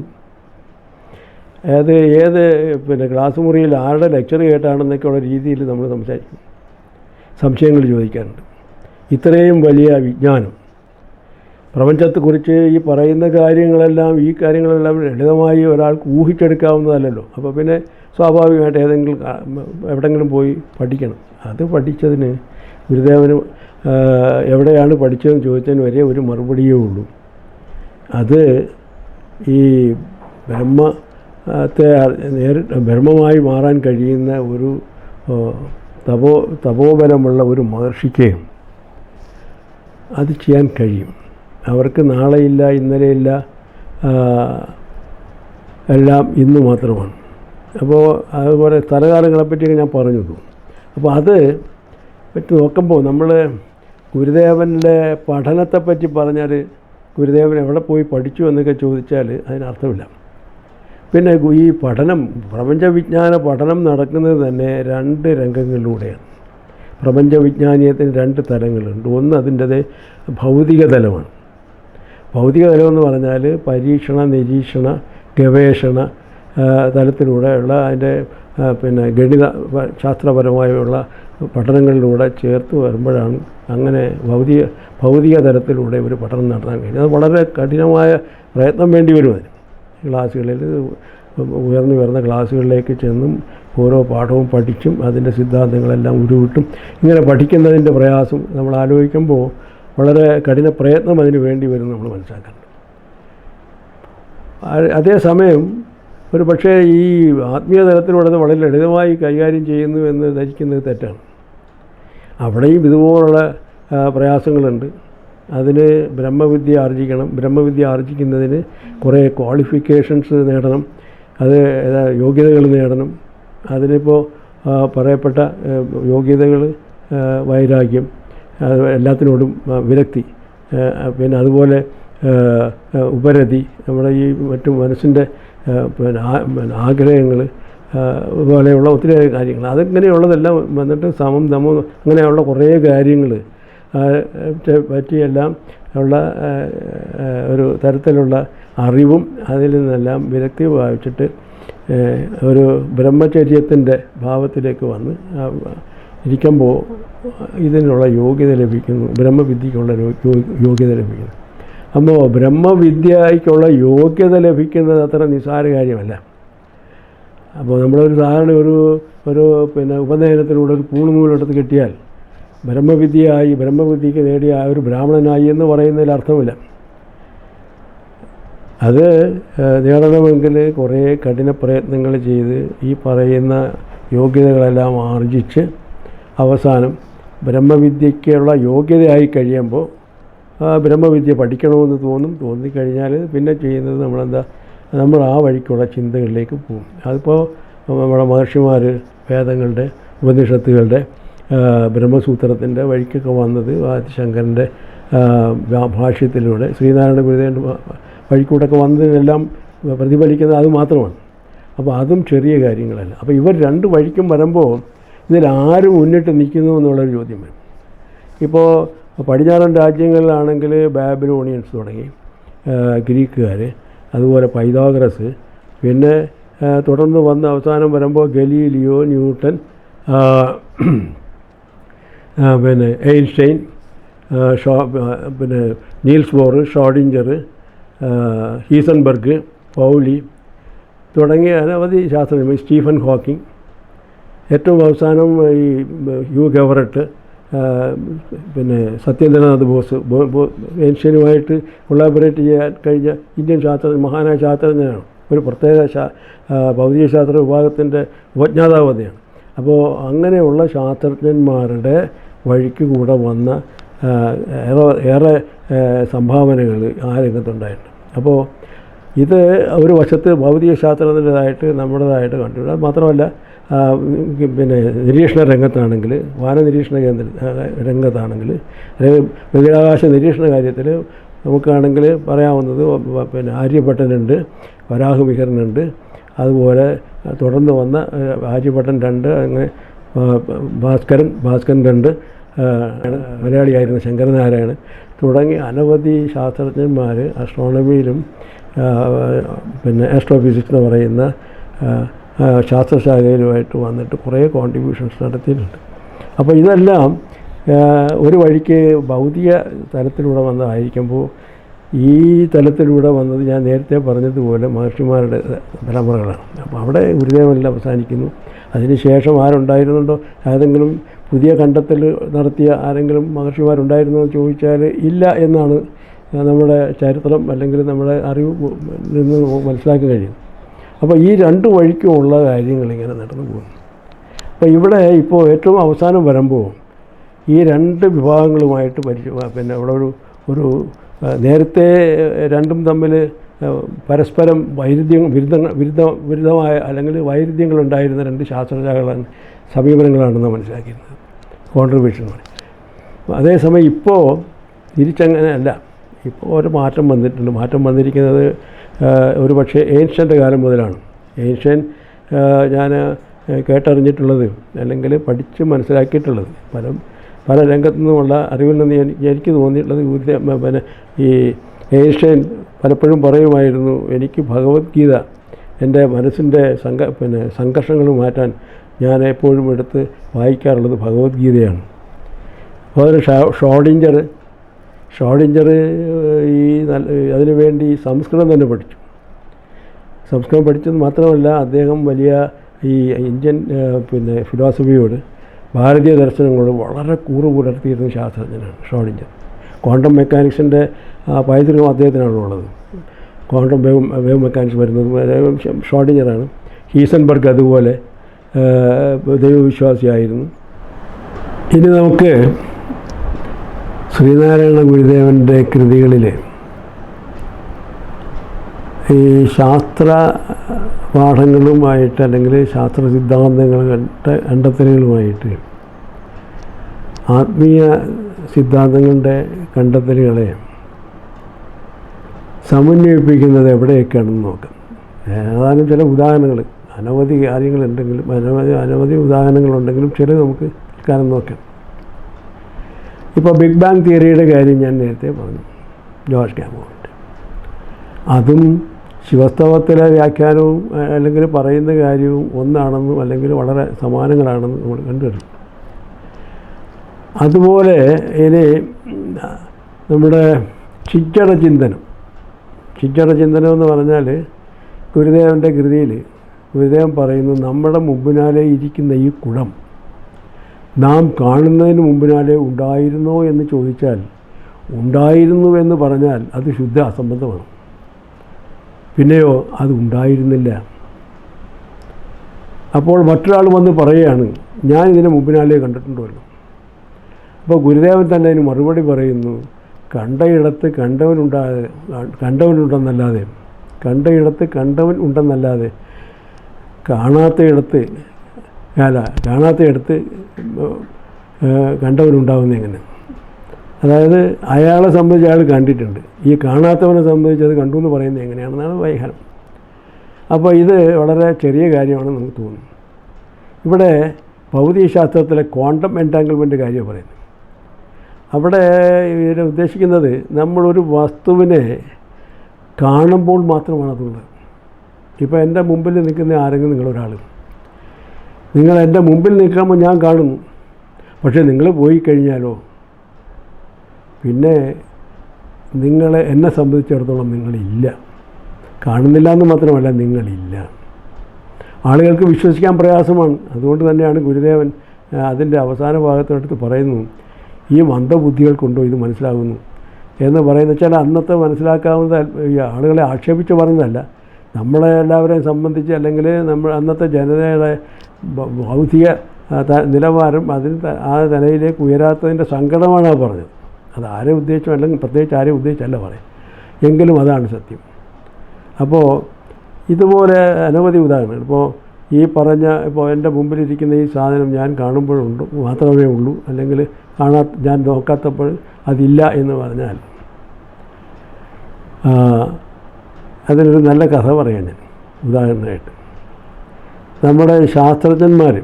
ഏത് ക്ലാസ് മുറിയിൽ ആരുടെ ലെക്ചർ കേട്ടാണെന്നൊക്കെയുള്ള രീതിയിൽ നമ്മൾ സംസാരിക്കും, സംശയങ്ങൾ ചോദിക്കാറുണ്ട്. ഇത്രയും വലിയ വിജ്ഞാനം പ്രപഞ്ചത്തെക്കുറിച്ച് ഈ പറയുന്ന കാര്യങ്ങളെല്ലാം ലളിതമായി ഒരാൾക്ക് ഊഹിച്ചെടുക്കാവുന്നതല്ലല്ലോ. അപ്പോൾ പിന്നെ സ്വാഭാവികമായിട്ട് എവിടെയെങ്കിലും പോയി പഠിക്കണം. അത് പഠിച്ചതിന് ഗുരുദേവന് എവിടെയാണ് പഠിച്ചതെന്ന് ചോദിച്ചതിന് വരെ ഒരു മറുപടിയേ ഉള്ളൂ. അത് ഈ ബ്രഹ്മത്തെ ബ്രഹ്മമായി മാറാൻ കഴിയുന്ന ഒരു തപോബലമുള്ള ഒരു മഹർഷിക്ക് അത് ചെയ്യാൻ കഴിയും. അവർക്ക് നാളെയില്ല, ഇന്നലെയില്ല, എല്ലാം ഇന്ന് മാത്രമാണ്. അപ്പോൾ അതുപോലെ സ്ഥലകാലങ്ങളെപ്പറ്റിയൊക്കെ ഞാൻ പറഞ്ഞു. അപ്പോൾ അത് പറ്റി നോക്കുമ്പോൾ നമ്മൾ ഗുരുദേവൻ്റെ പഠനത്തെപ്പറ്റി പറഞ്ഞാൽ ഗുരുദേവൻ എവിടെ പോയി പഠിച്ചു എന്നൊക്കെ ചോദിച്ചാൽ അതിനർത്ഥമില്ല. പിന്നെ ഈ പഠനം, പ്രപഞ്ചവിജ്ഞാന പഠനം നടക്കുന്നത് തന്നെ 2 രംഗങ്ങളിലൂടെയാണ്. പ്രപഞ്ചവിജ്ഞാനീയത്തിന് 2 തലങ്ങളുണ്ട്. ഒന്ന് അതിൻ്റെത് ഭൗതിക തലമാണ്. ഭൗതിക തലമെന്ന് പറഞ്ഞാൽ പരീക്ഷണ, നിരീക്ഷണ, ഗവേഷണ തലത്തിലൂടെയുള്ള അതിൻ്റെ പിന്നെ ഗണിത ശാസ്ത്രപരമായുള്ള പഠനങ്ങളിലൂടെ ചേർത്ത് വരുമ്പോഴാണ് അങ്ങനെ ഭൗതിക തലത്തിലൂടെ ഒരു പഠനം നടത്താൻ കഴിയും. അത് വളരെ കഠിനമായ പ്രയത്നം വേണ്ടി വരും. അതിന് ക്ലാസ്സുകളിൽ ഉയർന്ന ക്ലാസ്സുകളിലേക്ക് ചെന്നും ഓരോ പാഠവും പഠിച്ചും അതിൻ്റെ സിദ്ധാന്തങ്ങളെല്ലാം ഉരുവിട്ടും ഇങ്ങനെ പഠിക്കുന്നതിൻ്റെ പ്രയാസം നമ്മൾ ആലോചിക്കുമ്പോൾ വളരെ കഠിന പ്രയത്നം അതിന് വേണ്ടി വരും നമ്മൾ മനസ്സിലാക്കണം. അതേസമയം ഒരു പക്ഷേ ഈ ആത്മീയ തലത്തിലുള്ളത് വളരെ ലളിതമായി കൈകാര്യം ചെയ്യുന്നു എന്ന് ധരിക്കുന്നത് തെറ്റാണ്. അവിടെയും ഇതുപോലുള്ള പ്രയാസങ്ങളുണ്ട്. അതിന് ബ്രഹ്മവിദ്യ ആർജിക്കണം. ബ്രഹ്മവിദ്യ ആർജിക്കുന്നതിന് കുറേ ക്വാളിഫിക്കേഷൻസ് നേടണം, അത് യോഗ്യതകൾ നേടണം. അതിനിപ്പോൾ പറയപ്പെട്ട യോഗ്യതകൾ വൈരാഗ്യം, എല്ലാത്തിനോടും വിരക്തി, പിന്നെ അതുപോലെ ഉപരതി, നമ്മുടെ ഈ മറ്റു മനസ്സിൻ്റെ പിന്നെ ആഗ്രഹങ്ങൾ പോലെയുള്ള ഒത്തിരി കാര്യങ്ങൾ, അതിങ്ങനെയുള്ളതെല്ലാം വന്നിട്ട് സമം ദമം അങ്ങനെയുള്ള കുറേ കാര്യങ്ങൾ പറ്റിയെല്ലാം ഉള്ള ഒരു തരത്തിലുള്ള അറിവും അതിൽ നിന്നെല്ലാം വിരക്തി ഭാവിച്ചിട്ട് ഒരു ബ്രഹ്മചര്യത്തിൻ്റെ ഭാവത്തിലേക്ക് വന്ന് ഇരിക്കുമ്പോൾ ഇതിനുള്ള യോഗ്യത ലഭിക്കുന്നു, ബ്രഹ്മവിദ്യയ്ക്കുള്ള യോഗ്യത ലഭിക്കുന്നു. അപ്പോൾ ബ്രഹ്മവിദ്യയ്ക്കുള്ള യോഗ്യത ലഭിക്കുന്നത് അത്ര നിസ്സാര കാര്യമല്ല. അപ്പോൾ നമ്മളൊരു സാധാരണ ഒരു പിന്നെ ഉപനയനത്തിലൂടെ ഒരു പൂണുനൂലെടുത്ത് കിട്ടിയാൽ ബ്രഹ്മവിദ്യയ്ക്ക് നേടിയ ആ ഒരു ബ്രാഹ്മണനായി എന്ന് പറയുന്നതിൽ അർത്ഥമില്ല. അത് നേടണമെങ്കിൽ കുറേ കഠിന പ്രയത്നങ്ങൾ ചെയ്ത് ഈ പറയുന്ന യോഗ്യതകളെല്ലാം ആർജിച്ച് അവസാനം ബ്രഹ്മവിദ്യയ്ക്കുള്ള യോഗ്യതയായി കഴിയുമ്പോൾ ബ്രഹ്മവിദ്യ പഠിക്കണമെന്ന് തോന്നിക്കഴിഞ്ഞാൽ പിന്നെ ചെയ്യുന്നത് നമ്മൾ ആ വഴിക്കുള്ള ചിന്തകളിലേക്ക് പോകും. അതിപ്പോൾ നമ്മുടെ മഹർഷിമാർ വേദങ്ങളുടെ ഉപനിഷത്തുകളുടെ ബ്രഹ്മസൂത്രത്തിൻ്റെ വഴിക്കൊക്കെ വന്നത് ആദിശങ്കരൻ്റെ ഭാഷ്യത്തിലൂടെ ശ്രീനാരായണ ഗുരുദേവൻ്റെ വഴിക്കൂടൊക്കെ വന്നതിനെല്ലാം പ്രതിഫലിക്കുന്നത് അത് മാത്രമാണ്. അപ്പോൾ അതും ചെറിയ കാര്യങ്ങളല്ല. അപ്പോൾ ഇവർ 2 വഴിക്കും വരുമ്പോൾ ഇതിലാരും മുന്നിട്ട് നിൽക്കുന്നു എന്നുള്ളൊരു ചോദ്യം വരും. ഇപ്പോൾ പടിഞ്ഞാറൻ രാജ്യങ്ങളിലാണെങ്കിൽ ബാബിലോണിയൻസ് തുടങ്ങി ഗ്രീക്കുകാർ, അതുപോലെ പൈതോഗ്രസ്, പിന്നെ തുടർന്ന് വന്ന് അവസാനം വരുമ്പോൾ ഗലീലിയോ, ന്യൂട്ടൻ, പിന്നെ ഐൻസ്റ്റൈൻ, പിന്നെ നീൽസ് ബോർ, ഷ്രോഡിഞ്ചർ, ഹീസൻബർഗ്, പൗലി തുടങ്ങിയ അനവധി ശാസ്ത്രജ്ഞർ, സ്റ്റീഫൻ ഹോക്കിംഗ്, ഏറ്റവും അവസാനം ഈ യു ഗവറട്ട്, പിന്നെ സത്യേന്ദ്രനാഥ് ബോസ്, ഐൻസ്റ്റൈനുമായിട്ട് കൊളാബറേറ്റ് ചെയ്യാൻ കഴിഞ്ഞ ഇന്ത്യൻ മഹാനായ ശാസ്ത്രജ്ഞനാണ്. ഒരു പ്രത്യേക ഭൗതികശാസ്ത്ര വിഭാഗത്തിൻ്റെ ഉപജ്ഞാതാവ് തന്നെയാണ്. അപ്പോൾ അങ്ങനെയുള്ള ശാസ്ത്രജ്ഞന്മാരുടെ വഴിക്ക് കൂടെ വന്ന ഏറെ സംഭാവനകൾ ആ രംഗത്തുണ്ടായിട്ടുണ്ട്. അപ്പോൾ ഇത് ഒരു വശത്ത് ഭൗതികശാസ്ത്രത്തിൻ്റെതായിട്ട് നമ്മുടേതായിട്ട് കണ്ടിട്ടുണ്ട്. അത് മാത്രമല്ല പിന്നെ നിരീക്ഷണ രംഗത്താണെങ്കിൽ, വാനനിരീക്ഷണ രംഗത്താണെങ്കിൽ, ബഹിരാകാശ നിരീക്ഷണ കാര്യത്തിൽ നമുക്കാണെങ്കിൽ പറയാവുന്നത് പിന്നെ ആര്യഭട്ടനുണ്ട്, വരാഹമിഹിരനുണ്ട്, അതുപോലെ തുടർന്ന് വന്ന ആര്യഭട്ടൻ 2, അങ്ങനെ ഭാസ്കരൻ 2, മലയാളിയായിരുന്ന ശങ്കരനാരായണൻ തുടങ്ങി അനവധി ശാസ്ത്രജ്ഞന്മാർ അസ്ട്രോണമിയിലും പിന്നെ ആസ്ട്രോഫിസിക്സ് എന്ന് പറയുന്ന ശാസ്ത്രശാഖയിലുമായിട്ട് വന്നിട്ട് കുറേ കോൺട്രിബ്യൂഷൻസ് നടത്തിയിട്ടുണ്ട്. അപ്പോൾ ഇതെല്ലാം ഒരു വഴിക്ക് ഭൗതിക തലത്തിലൂടെ വന്നതായിരിക്കുമ്പോൾ ഈ തലത്തിലൂടെ വന്നത് ഞാൻ നേരത്തെ പറഞ്ഞതുപോലെ മഹർഷിമാരുടെ തലമുറകളാണ്. അപ്പോൾ അവിടെ ഗുരുദേവനെല്ലാം അവസാനിക്കുന്നു. അതിനുശേഷം ആരുണ്ടായിരുന്നുണ്ടോ, ഏതെങ്കിലും പുതിയ കണ്ടെത്തൽ നടത്തിയ ആരെങ്കിലും മഹർഷിമാരുണ്ടായിരുന്നോ എന്ന് ചോദിച്ചാൽ ഇല്ല എന്നാണ് നമ്മുടെ ചരിത്രം അല്ലെങ്കിൽ നമ്മുടെ അറിവ് നിന്ന് മനസ്സിലാക്കാൻ കഴിയും. അപ്പോൾ ഈ രണ്ട് വഴിക്കുമുള്ള കാര്യങ്ങളിങ്ങനെ നടന്നു പോകുന്നു. അപ്പോൾ ഇവിടെ ഇപ്പോൾ ഏറ്റവും അവസാനം വരുമ്പോൾ ഈ രണ്ട് വിഭാഗങ്ങളുമായിട്ട് പിന്നെ ഇവിടെ ഒരു നേരത്തെ രണ്ടും തമ്മിൽ പരസ്പരം വിരുദ്ധമായ അല്ലെങ്കിൽ വൈരുദ്ധ്യങ്ങളുണ്ടായിരുന്ന രണ്ട് ശാസ്ത്രശാഖകളാണ്, സമീപനങ്ങളാണെന്ന് മനസ്സിലാക്കിയിരുന്നത്, കോൺട്രിബ്യൂഷനുമാണ്. അതേസമയം ഇപ്പോൾ തിരിച്ചങ്ങനെ അല്ല. ഇപ്പോൾ ഒരു മാറ്റം വന്നിട്ടുണ്ട്. മാറ്റം വന്നിരിക്കുന്നത് ഒരു പക്ഷേ ഏൻഷ്യൻ്റെ കാലം മുതലാണ്. ഏൻഷ്യൻ ഞാൻ കേട്ടറിഞ്ഞിട്ടുള്ളത് അല്ലെങ്കിൽ പഠിച്ച് മനസ്സിലാക്കിയിട്ടുള്ളത് പല രംഗത്തു നിന്നുമുള്ള അറിവിൽ നിന്ന് എനിക്ക് തോന്നിയിട്ടുള്ളത് പിന്നെ ഈ ഏഷ്യൻ പലപ്പോഴും പറയുമായിരുന്നു, എനിക്ക് ഭഗവത്ഗീത എൻ്റെ മനസ്സിൻ്റെ സംഘർഷങ്ങൾ മാറ്റാൻ ഞാൻ എപ്പോഴും എടുത്ത് വായിക്കാറുള്ളത് ഭഗവത്ഗീതയാണ്. അതുപോലെ ഷോഡിഞ്ചർ ഈ അതിനുവേണ്ടി സംസ്കൃതം തന്നെ പഠിച്ചു. സംസ്കൃതം പഠിച്ചത് മാത്രമല്ല, അദ്ദേഹം വലിയ ഈ ഇന്ത്യൻ ഫിലോസഫിയോട് ഭാരതീയ ദർശനങ്ങളോട് വളരെ കൂറ് പുലർത്തിയിരുന്ന ശാസ്ത്രജ്ഞനാണ് ഷോഡിഞ്ചർ. ക്വാണ്ടം മെക്കാനിക്സിൻ്റെ പൈതൃകം അദ്ദേഹത്തിനാണുള്ളത്. ക്വാണ്ടം വേവ് മെക്കാനിക്സ് വരുന്നത് ഷോഡിഞ്ചറാണ്. ഹീസൻബർഗ് അതുപോലെ ദൈവവിശ്വാസിയായിരുന്നു. ഇനി നമുക്ക് ശ്രീനാരായണ ഗുരുദേവൻ്റെ കൃതികളിൽ ഈ ശാസ്ത്ര പാഠങ്ങളുമായിട്ട് അല്ലെങ്കിൽ ശാസ്ത്ര സിദ്ധാന്തങ്ങളുടെ കണ്ടെത്തലുകളുമായിട്ട് ആത്മീയ സിദ്ധാന്തങ്ങളുടെ കണ്ടെത്തലുകളെ സമന്വയിപ്പിക്കുന്നത് എവിടെയൊക്കെയാണെന്ന് നോക്കാം. ഏതാനും ചില ഉദാഹരണങ്ങൾ, അനവധി കാര്യങ്ങളുണ്ടെങ്കിലും അനവധി ഉദാഹരണങ്ങളുണ്ടെങ്കിലും ചില നമുക്ക് കാരണം നോക്കാം. ഇപ്പോൾ ബിഗ് ബാങ് തിയറിയുടെ കാര്യം ഞാൻ നേരത്തെ പറഞ്ഞു, ജോർജ് കാമോണ്ട്. അതും ശിവസ്തവത്തിലെ വ്യാഖ്യാനവും അല്ലെങ്കിൽ പറയുന്ന കാര്യവും ഒന്നാണെന്നും അല്ലെങ്കിൽ വളരെ സമാനങ്ങളാണെന്നും നമ്മൾ കണ്ടുവരും. അതുപോലെ ഇനി നമ്മുടെ ചിച്ചട ചിന്തനം എന്ന് പറഞ്ഞാൽ ഗുരുദേവൻ്റെ കൃതിയിൽ ഗുരുദേവൻ പറയുന്നു, നമ്മുടെ മുമ്പിനാലെ ഇരിക്കുന്ന ഈ കുടം നാം കാണുന്നതിന് മുമ്പിനാലെ ഉണ്ടായിരുന്നോ എന്ന് ചോദിച്ചാൽ ഉണ്ടായിരുന്നുവെന്ന് പറഞ്ഞാൽ അത് ശുദ്ധ അസംബന്ധമാണ്. പിന്നെയോ അത് ഉണ്ടായിരുന്നില്ല. അപ്പോൾ മറ്റൊരാൾ വന്ന് പറയുകയാണ്, ഞാൻ ഇതിനെ മുമ്പിനാലേ കണ്ടിട്ടുണ്ടല്ലോ. അപ്പോൾ ഗുരുദേവൻ തന്നെ അതിന് മറുപടി പറയുന്നു, കണ്ടയിടത്ത് കണ്ടവൻ ഉണ്ടെന്നല്ലാതെ കാണാത്തയിടത്ത് കണ്ടവനുണ്ടാവുന്ന എങ്ങനെ. അതായത് അയാളെ സംബന്ധിച്ച് അയാൾ കണ്ടിട്ടുണ്ട്, ഈ കാണാത്തവനെ സംബന്ധിച്ച് അത് കണ്ടു എന്ന് പറയുന്നത് എങ്ങനെയാണെന്നാണ് വ്യാഖ്യാനം. അപ്പോൾ ഇത് വളരെ ചെറിയ കാര്യമാണെന്ന് നമുക്ക് തോന്നും. ഇവിടെ ഭൗതികശാസ്ത്രത്തിലെ ക്വാണ്ടം എൻറ്റാങ്കിൾമെൻ്റ് കാര്യം പറയുന്നത്. അവിടെ ഇവർ ഉദ്ദേശിക്കുന്നത് നമ്മളൊരു വസ്തുവിനെ കാണുമ്പോൾ മാത്രമാണ് അതുള്ളത്. ഇപ്പോൾ എൻ്റെ മുമ്പിൽ നിൽക്കുന്ന ആരെങ്കിലും നിങ്ങൾ എൻ്റെ മുമ്പിൽ നിൽക്കുമ്പോൾ ഞാൻ കാണുന്നു, പക്ഷേ നിങ്ങൾ പോയി കഴിഞ്ഞാലോ പിന്നെ എന്നെ സംബന്ധിച്ചിടത്തോളം നിങ്ങളില്ല. കാണുന്നില്ല എന്ന് മാത്രമല്ല, നിങ്ങളില്ല. ആളുകൾക്ക് വിശ്വസിക്കാൻ പ്രയാസമാണ്. അതുകൊണ്ട് തന്നെയാണ് ഗുരുദേവൻ അതിൻ്റെ അവസാന ഭാഗത്തെടുത്ത് പറയുന്നു, ഈ മന്ദബുദ്ധികൾക്കുണ്ടോ ഇത് മനസ്സിലാകുന്നു എന്ന് പറയുന്നത്. വെച്ചാൽ അന്നത്തെ മനസ്സിലാക്കാവുന്ന ആളുകളെ ആക്ഷേപിച്ച് പറഞ്ഞതല്ല, നമ്മളെ എല്ലാവരെയും സംബന്ധിച്ച് അല്ലെങ്കിൽ അന്നത്തെ ജനതയുടെ ഭൗതിക നിലവാരം ആ നിലയിലേക്ക് ഉയരാത്തതിൻ്റെ സങ്കടമാണ് ആ പറഞ്ഞത്. അത് ആരെ ഉദ്ദേശിച്ചോ അല്ലെങ്കിൽ പ്രത്യേകിച്ച് ആരെ ഉദ്ദേശിച്ചല്ല പറയാം, എങ്കിലും അതാണ് സത്യം. അപ്പോൾ ഇതുപോലെ അനവധി ഉദാഹരണങ്ങൾ. ഇപ്പോൾ എൻ്റെ മുമ്പിലിരിക്കുന്ന ഈ സാധനം ഞാൻ കാണുമ്പോഴുണ്ട് മാത്രമേ ഉള്ളൂ, അല്ലെങ്കിൽ ഞാൻ നോക്കാത്തപ്പോൾ അതില്ല എന്ന് പറഞ്ഞാൽ അതിനൊരു നല്ല കഥ പറയാം ഞാൻ ഉദാഹരണമായിട്ട്. നമ്മുടെ ശാസ്ത്രജ്ഞന്മാർ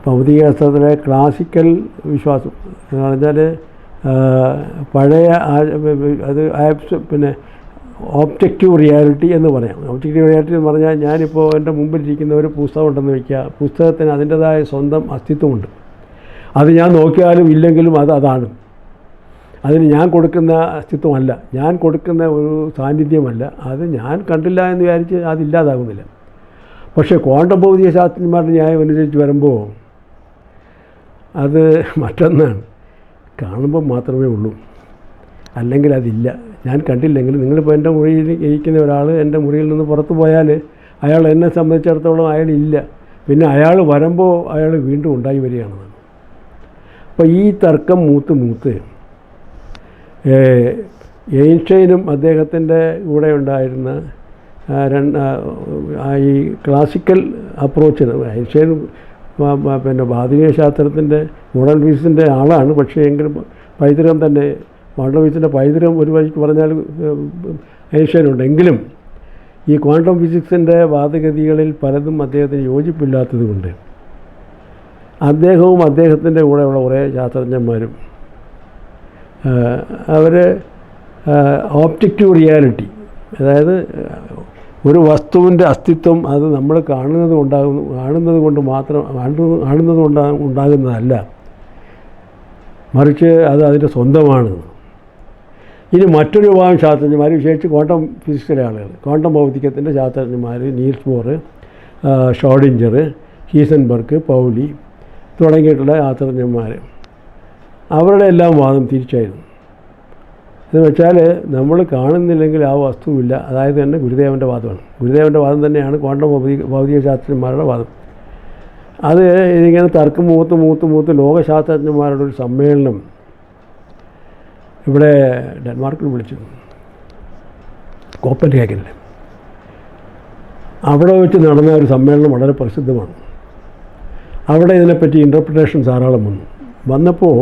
ഭൗതികശാസ്ത്രത്തിലെ ക്ലാസിക്കൽ വിശ്വാസം എന്ന് പറഞ്ഞാൽ പഴയ അത് ഓബ്ജക്റ്റീവ് റിയാലിറ്റി എന്ന് പറയാം. ഓബ്ജക്റ്റീവ് റിയാലിറ്റി എന്ന് പറഞ്ഞാൽ ഞാനിപ്പോൾ എൻ്റെ മുമ്പിലിരിക്കുന്ന ഒരു പുസ്തകം ഉണ്ടെന്ന് വയ്ക്കുക, പുസ്തകത്തിന് അതിൻ്റേതായ സ്വന്തം അസ്തിത്വമുണ്ട്. അത് ഞാൻ നോക്കിയാലും ഇല്ലെങ്കിലും അതാണ്. അതിന് ഞാൻ കൊടുക്കുന്ന അസ്തിത്വമല്ല, ഞാൻ കൊടുക്കുന്ന ഒരു സാന്നിധ്യമല്ല. അത് ഞാൻ കണ്ടില്ല എന്ന് വിചാരിച്ച് അതില്ലാതാകുന്നില്ല. പക്ഷേ ക്വാണ്ടം ഭൗതിക ശാസ്ത്രജ്ഞന്മാരുടെ ന്യായം അനുസരിച്ച് വരുമ്പോൾ അത് മറ്റൊന്നാണ്, കാണുമ്പോൾ മാത്രമേ ഉള്ളൂ. അല്ലെങ്കിൽ അതില്ല. ഞാൻ കണ്ടില്ലെങ്കിൽ നിങ്ങളിപ്പോൾ എൻ്റെ മുറിയിൽ ഇരിക്കുന്ന ഒരാൾ എൻ്റെ മുറിയിൽ നിന്ന് പുറത്ത് പോയാൽ അയാൾ എന്നെ സംബന്ധിച്ചിടത്തോളം അയാളില്ല. പിന്നെ അയാൾ വരുമ്പോൾ അയാൾ വീണ്ടും ഉണ്ടായി വരികയാണെന്നാണ്. അപ്പോൾ ഈ തർക്കം മൂത്ത് ഐൻസ്റ്റൈനും അദ്ദേഹത്തിൻ്റെ കൂടെ ഉണ്ടായിരുന്ന ഈ ക്ലാസിക്കൽ അപ്രോച്ചിന്, ഐൻസ്റ്റൈൻ പിന്നെ ആധുനിക ശാസ്ത്രത്തിൻ്റെ മോഡേൺ ഫിസിക്സിൻ്റെ ആളാണ്. പക്ഷേ എങ്കിലും പൈതൃകം തന്നെ മോഡേൺ ഫിസിക്സിൻ്റെ പൈതൃകം ഒരു വഴിക്ക് പറഞ്ഞാൽ ഐൻസ്റ്റൈനുണ്ട്. എങ്കിലും ഈ ക്വാണ്ടം ഫിസിക്സിൻ്റെ വാദഗതികളിൽ പലതും അദ്ദേഹത്തിന് യോജിപ്പില്ലാത്തത് കൊണ്ട് അദ്ദേഹവും അദ്ദേഹത്തിൻ്റെ കൂടെയുള്ള കുറേ ശാസ്ത്രജ്ഞന്മാരും അവർ ഓബ്ജക്റ്റ് ടു റിയാലിറ്റി, അതായത് ഒരു വസ്തുവിൻ്റെ അസ്തിത്വം അത് നമ്മൾ കാണുന്നത് കൊണ്ട് മാത്രം ഉണ്ടാകുന്നതല്ല, മറിച്ച് അത് അതിൻ്റെ സ്വന്തമാണ്. ഇനി മറ്റൊരു വിഭാഗം ശാസ്ത്രജ്ഞന്മാർ, വിശേഷിച്ച് ക്വാണ്ടം ഫിസിക്സിലെ ആളുകൾ, ക്വാണ്ടം ഭൗതികത്തിൻ്റെ ശാസ്ത്രജ്ഞന്മാർ, നീൽസ് ബോർ, ഷ്രോഡിഞ്ചർ, ഹീസൻബർഗ്, പൗലി തുടങ്ങിയിട്ടുള്ള ശാസ്ത്രജ്ഞന്മാർ, അവരുടെ എല്ലാം വാദം തിരിച്ചായിരുന്നു. എന്ന് വെച്ചാൽ നമ്മൾ കാണുന്നില്ലെങ്കിൽ ആ വസ്തുവില്ല. അതായത് തന്നെ ഗുരുദേവൻ്റെ വാദമാണ്. ഗുരുദേവൻ്റെ വാദം തന്നെയാണ് ക്വാണ്ടം ഭൗതിക ശാസ്ത്രജ്ഞന്മാരുടെ വാദം. അത് ഇതിങ്ങനെ തർക്കം മൂത്ത് ലോകശാസ്ത്രജ്ഞന്മാരുടെ ഒരു സമ്മേളനം ഇവിടെ ഡെൻമാർക്കിൽ വിളിച്ചു, കോപ്പൻഹേഗനിൽ. അവിടെ വെച്ച് നടന്ന ഒരു സമ്മേളനം വളരെ പ്രസിദ്ധമാണ്. അവിടെ ഇതിനെപ്പറ്റി ഇൻ്റർപ്രിട്ടേഷൻസ് ധാരാളം വന്നപ്പോൾ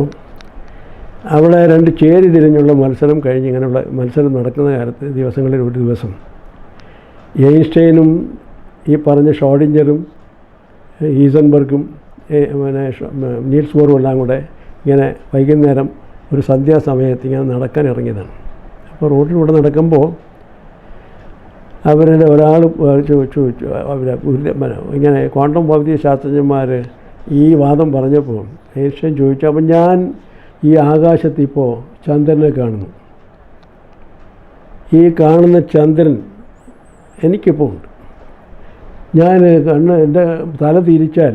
അവിടെ രണ്ട് ചേരി തിരിഞ്ഞുള്ള മത്സരം കഴിഞ്ഞ്, ഇങ്ങനെയുള്ള മത്സരം നടക്കുന്ന ദിവസങ്ങളിൽ ഒരു ദിവസം ഐൻസ്റ്റൈനും ഈ പറഞ്ഞ ഷ്രോഡിഞ്ചറും ഹീസൻബർഗും പിന്നെ നീൽസ് ബോറും എല്ലാം കൂടെ ഇങ്ങനെ വൈകുന്നേരം ഒരു സന്ധ്യാസമയത്ത് ഇങ്ങനെ നടക്കാൻ ഇറങ്ങിയതാണ്. അപ്പോൾ റോഡിലൂടെ നടക്കുമ്പോൾ അവരുടെ ഒരാൾ ചോദിച്ചു, ഇങ്ങനെ ക്വാണ്ടം ഭൗതിക ശാസ്ത്രജ്ഞന്മാർ ഈ വാദം പറഞ്ഞപ്പോൾ ഐൻസ്റ്റൈൻ ചോദിച്ചു, അപ്പം ഞാൻ ഈ ആകാശത്ത് ഇപ്പോൾ ചന്ദ്രനെ കാണുന്നു, ഈ കാണുന്ന ചന്ദ്രൻ എനിക്കിപ്പോൾ ഉണ്ട്, ഞാൻ എൻ്റെ തല തിരിച്ചാൽ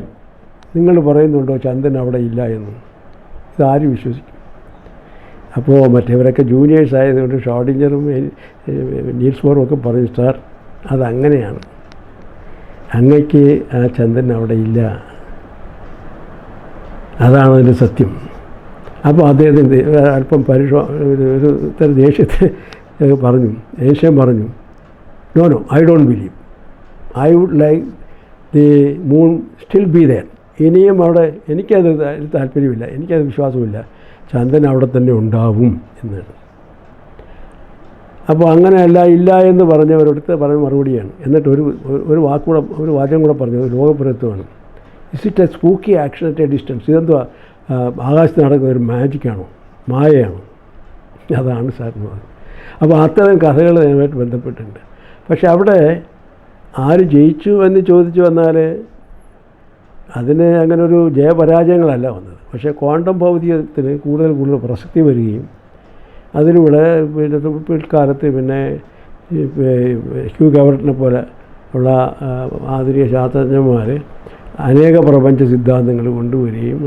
നിങ്ങൾ പറയുന്നുണ്ടോ ചന്ദ്രൻ അവിടെ ഇല്ല എന്ന്? ഇതാര് വിശ്വസിക്കും? അപ്പോൾ മറ്റേവരൊക്കെ ജൂനിയേഴ്സ് ആയതുകൊണ്ട് ഷ്രോഡിഞ്ചറും നീൽസ് ബോറും ഒക്കെ പറഞ്ഞു, സാർ അതങ്ങനെയാണ്, അങ്ങയ്ക്ക് ആ ചന്ദ്രൻ അവിടെ ഇല്ല, അതാണ് അതിൻ്റെ സത്യം. അപ്പോൾ അദ്ദേഹത്തിൻ്റെ അല്പം ഒരു തരം ദേഷ്യത്തിൽ പറഞ്ഞു, ഐൻസ്റ്റൈൻ പറഞ്ഞു, no I don't believe, I would like the moon still be there. ഇനിയും അവിടെ എനിക്കത് താല്പര്യമില്ല, എനിക്കത് വിശ്വാസമില്ല, ചന്ദ്രൻ അവിടെ തന്നെ ഉണ്ടാവും എന്നാണ്. അപ്പോൾ അങ്ങനെയല്ല, ഇല്ല എന്ന് പറഞ്ഞവരടുത്ത് പറഞ്ഞ മറുപടിയാണ്. എന്നിട്ട് ഒരു വാചകം കൂടെ പറഞ്ഞത് ലോകപ്രയത്വമാണ്. Is it a spooky action at a distance? ഇതെന്തുവാ, ആകാശത്ത് നടക്കുന്ന ഒരു മാജിക്കാണോ, മായയാണോ? അതാണ് സാറിന് പറഞ്ഞത്. അപ്പോൾ അത്തരം കഥകൾ അതുമായിട്ട് ബന്ധപ്പെട്ടിട്ടുണ്ട്. പക്ഷെ അവിടെ ആര് ജയിച്ചു എന്ന് ചോദിച്ചു വന്നാൽ അതിന് അങ്ങനെ ഒരു ജയപരാജയങ്ങളല്ല വന്നത്. പക്ഷേ ക്വാണ്ടം ഭൗതികത്തിന് കൂടുതൽ പ്രസക്തി വരികയും അതിലൂടെ പിന്നെ പിൽക്കാലത്ത് പിന്നെ ഹ്യൂ ഗവർട്ടിനെ പോലെ ഉള്ള ആധുനിക ശാസ്ത്രജ്ഞന്മാർ അനേക പ്രപഞ്ച സിദ്ധാന്തങ്ങൾ കൊണ്ടുവരികയും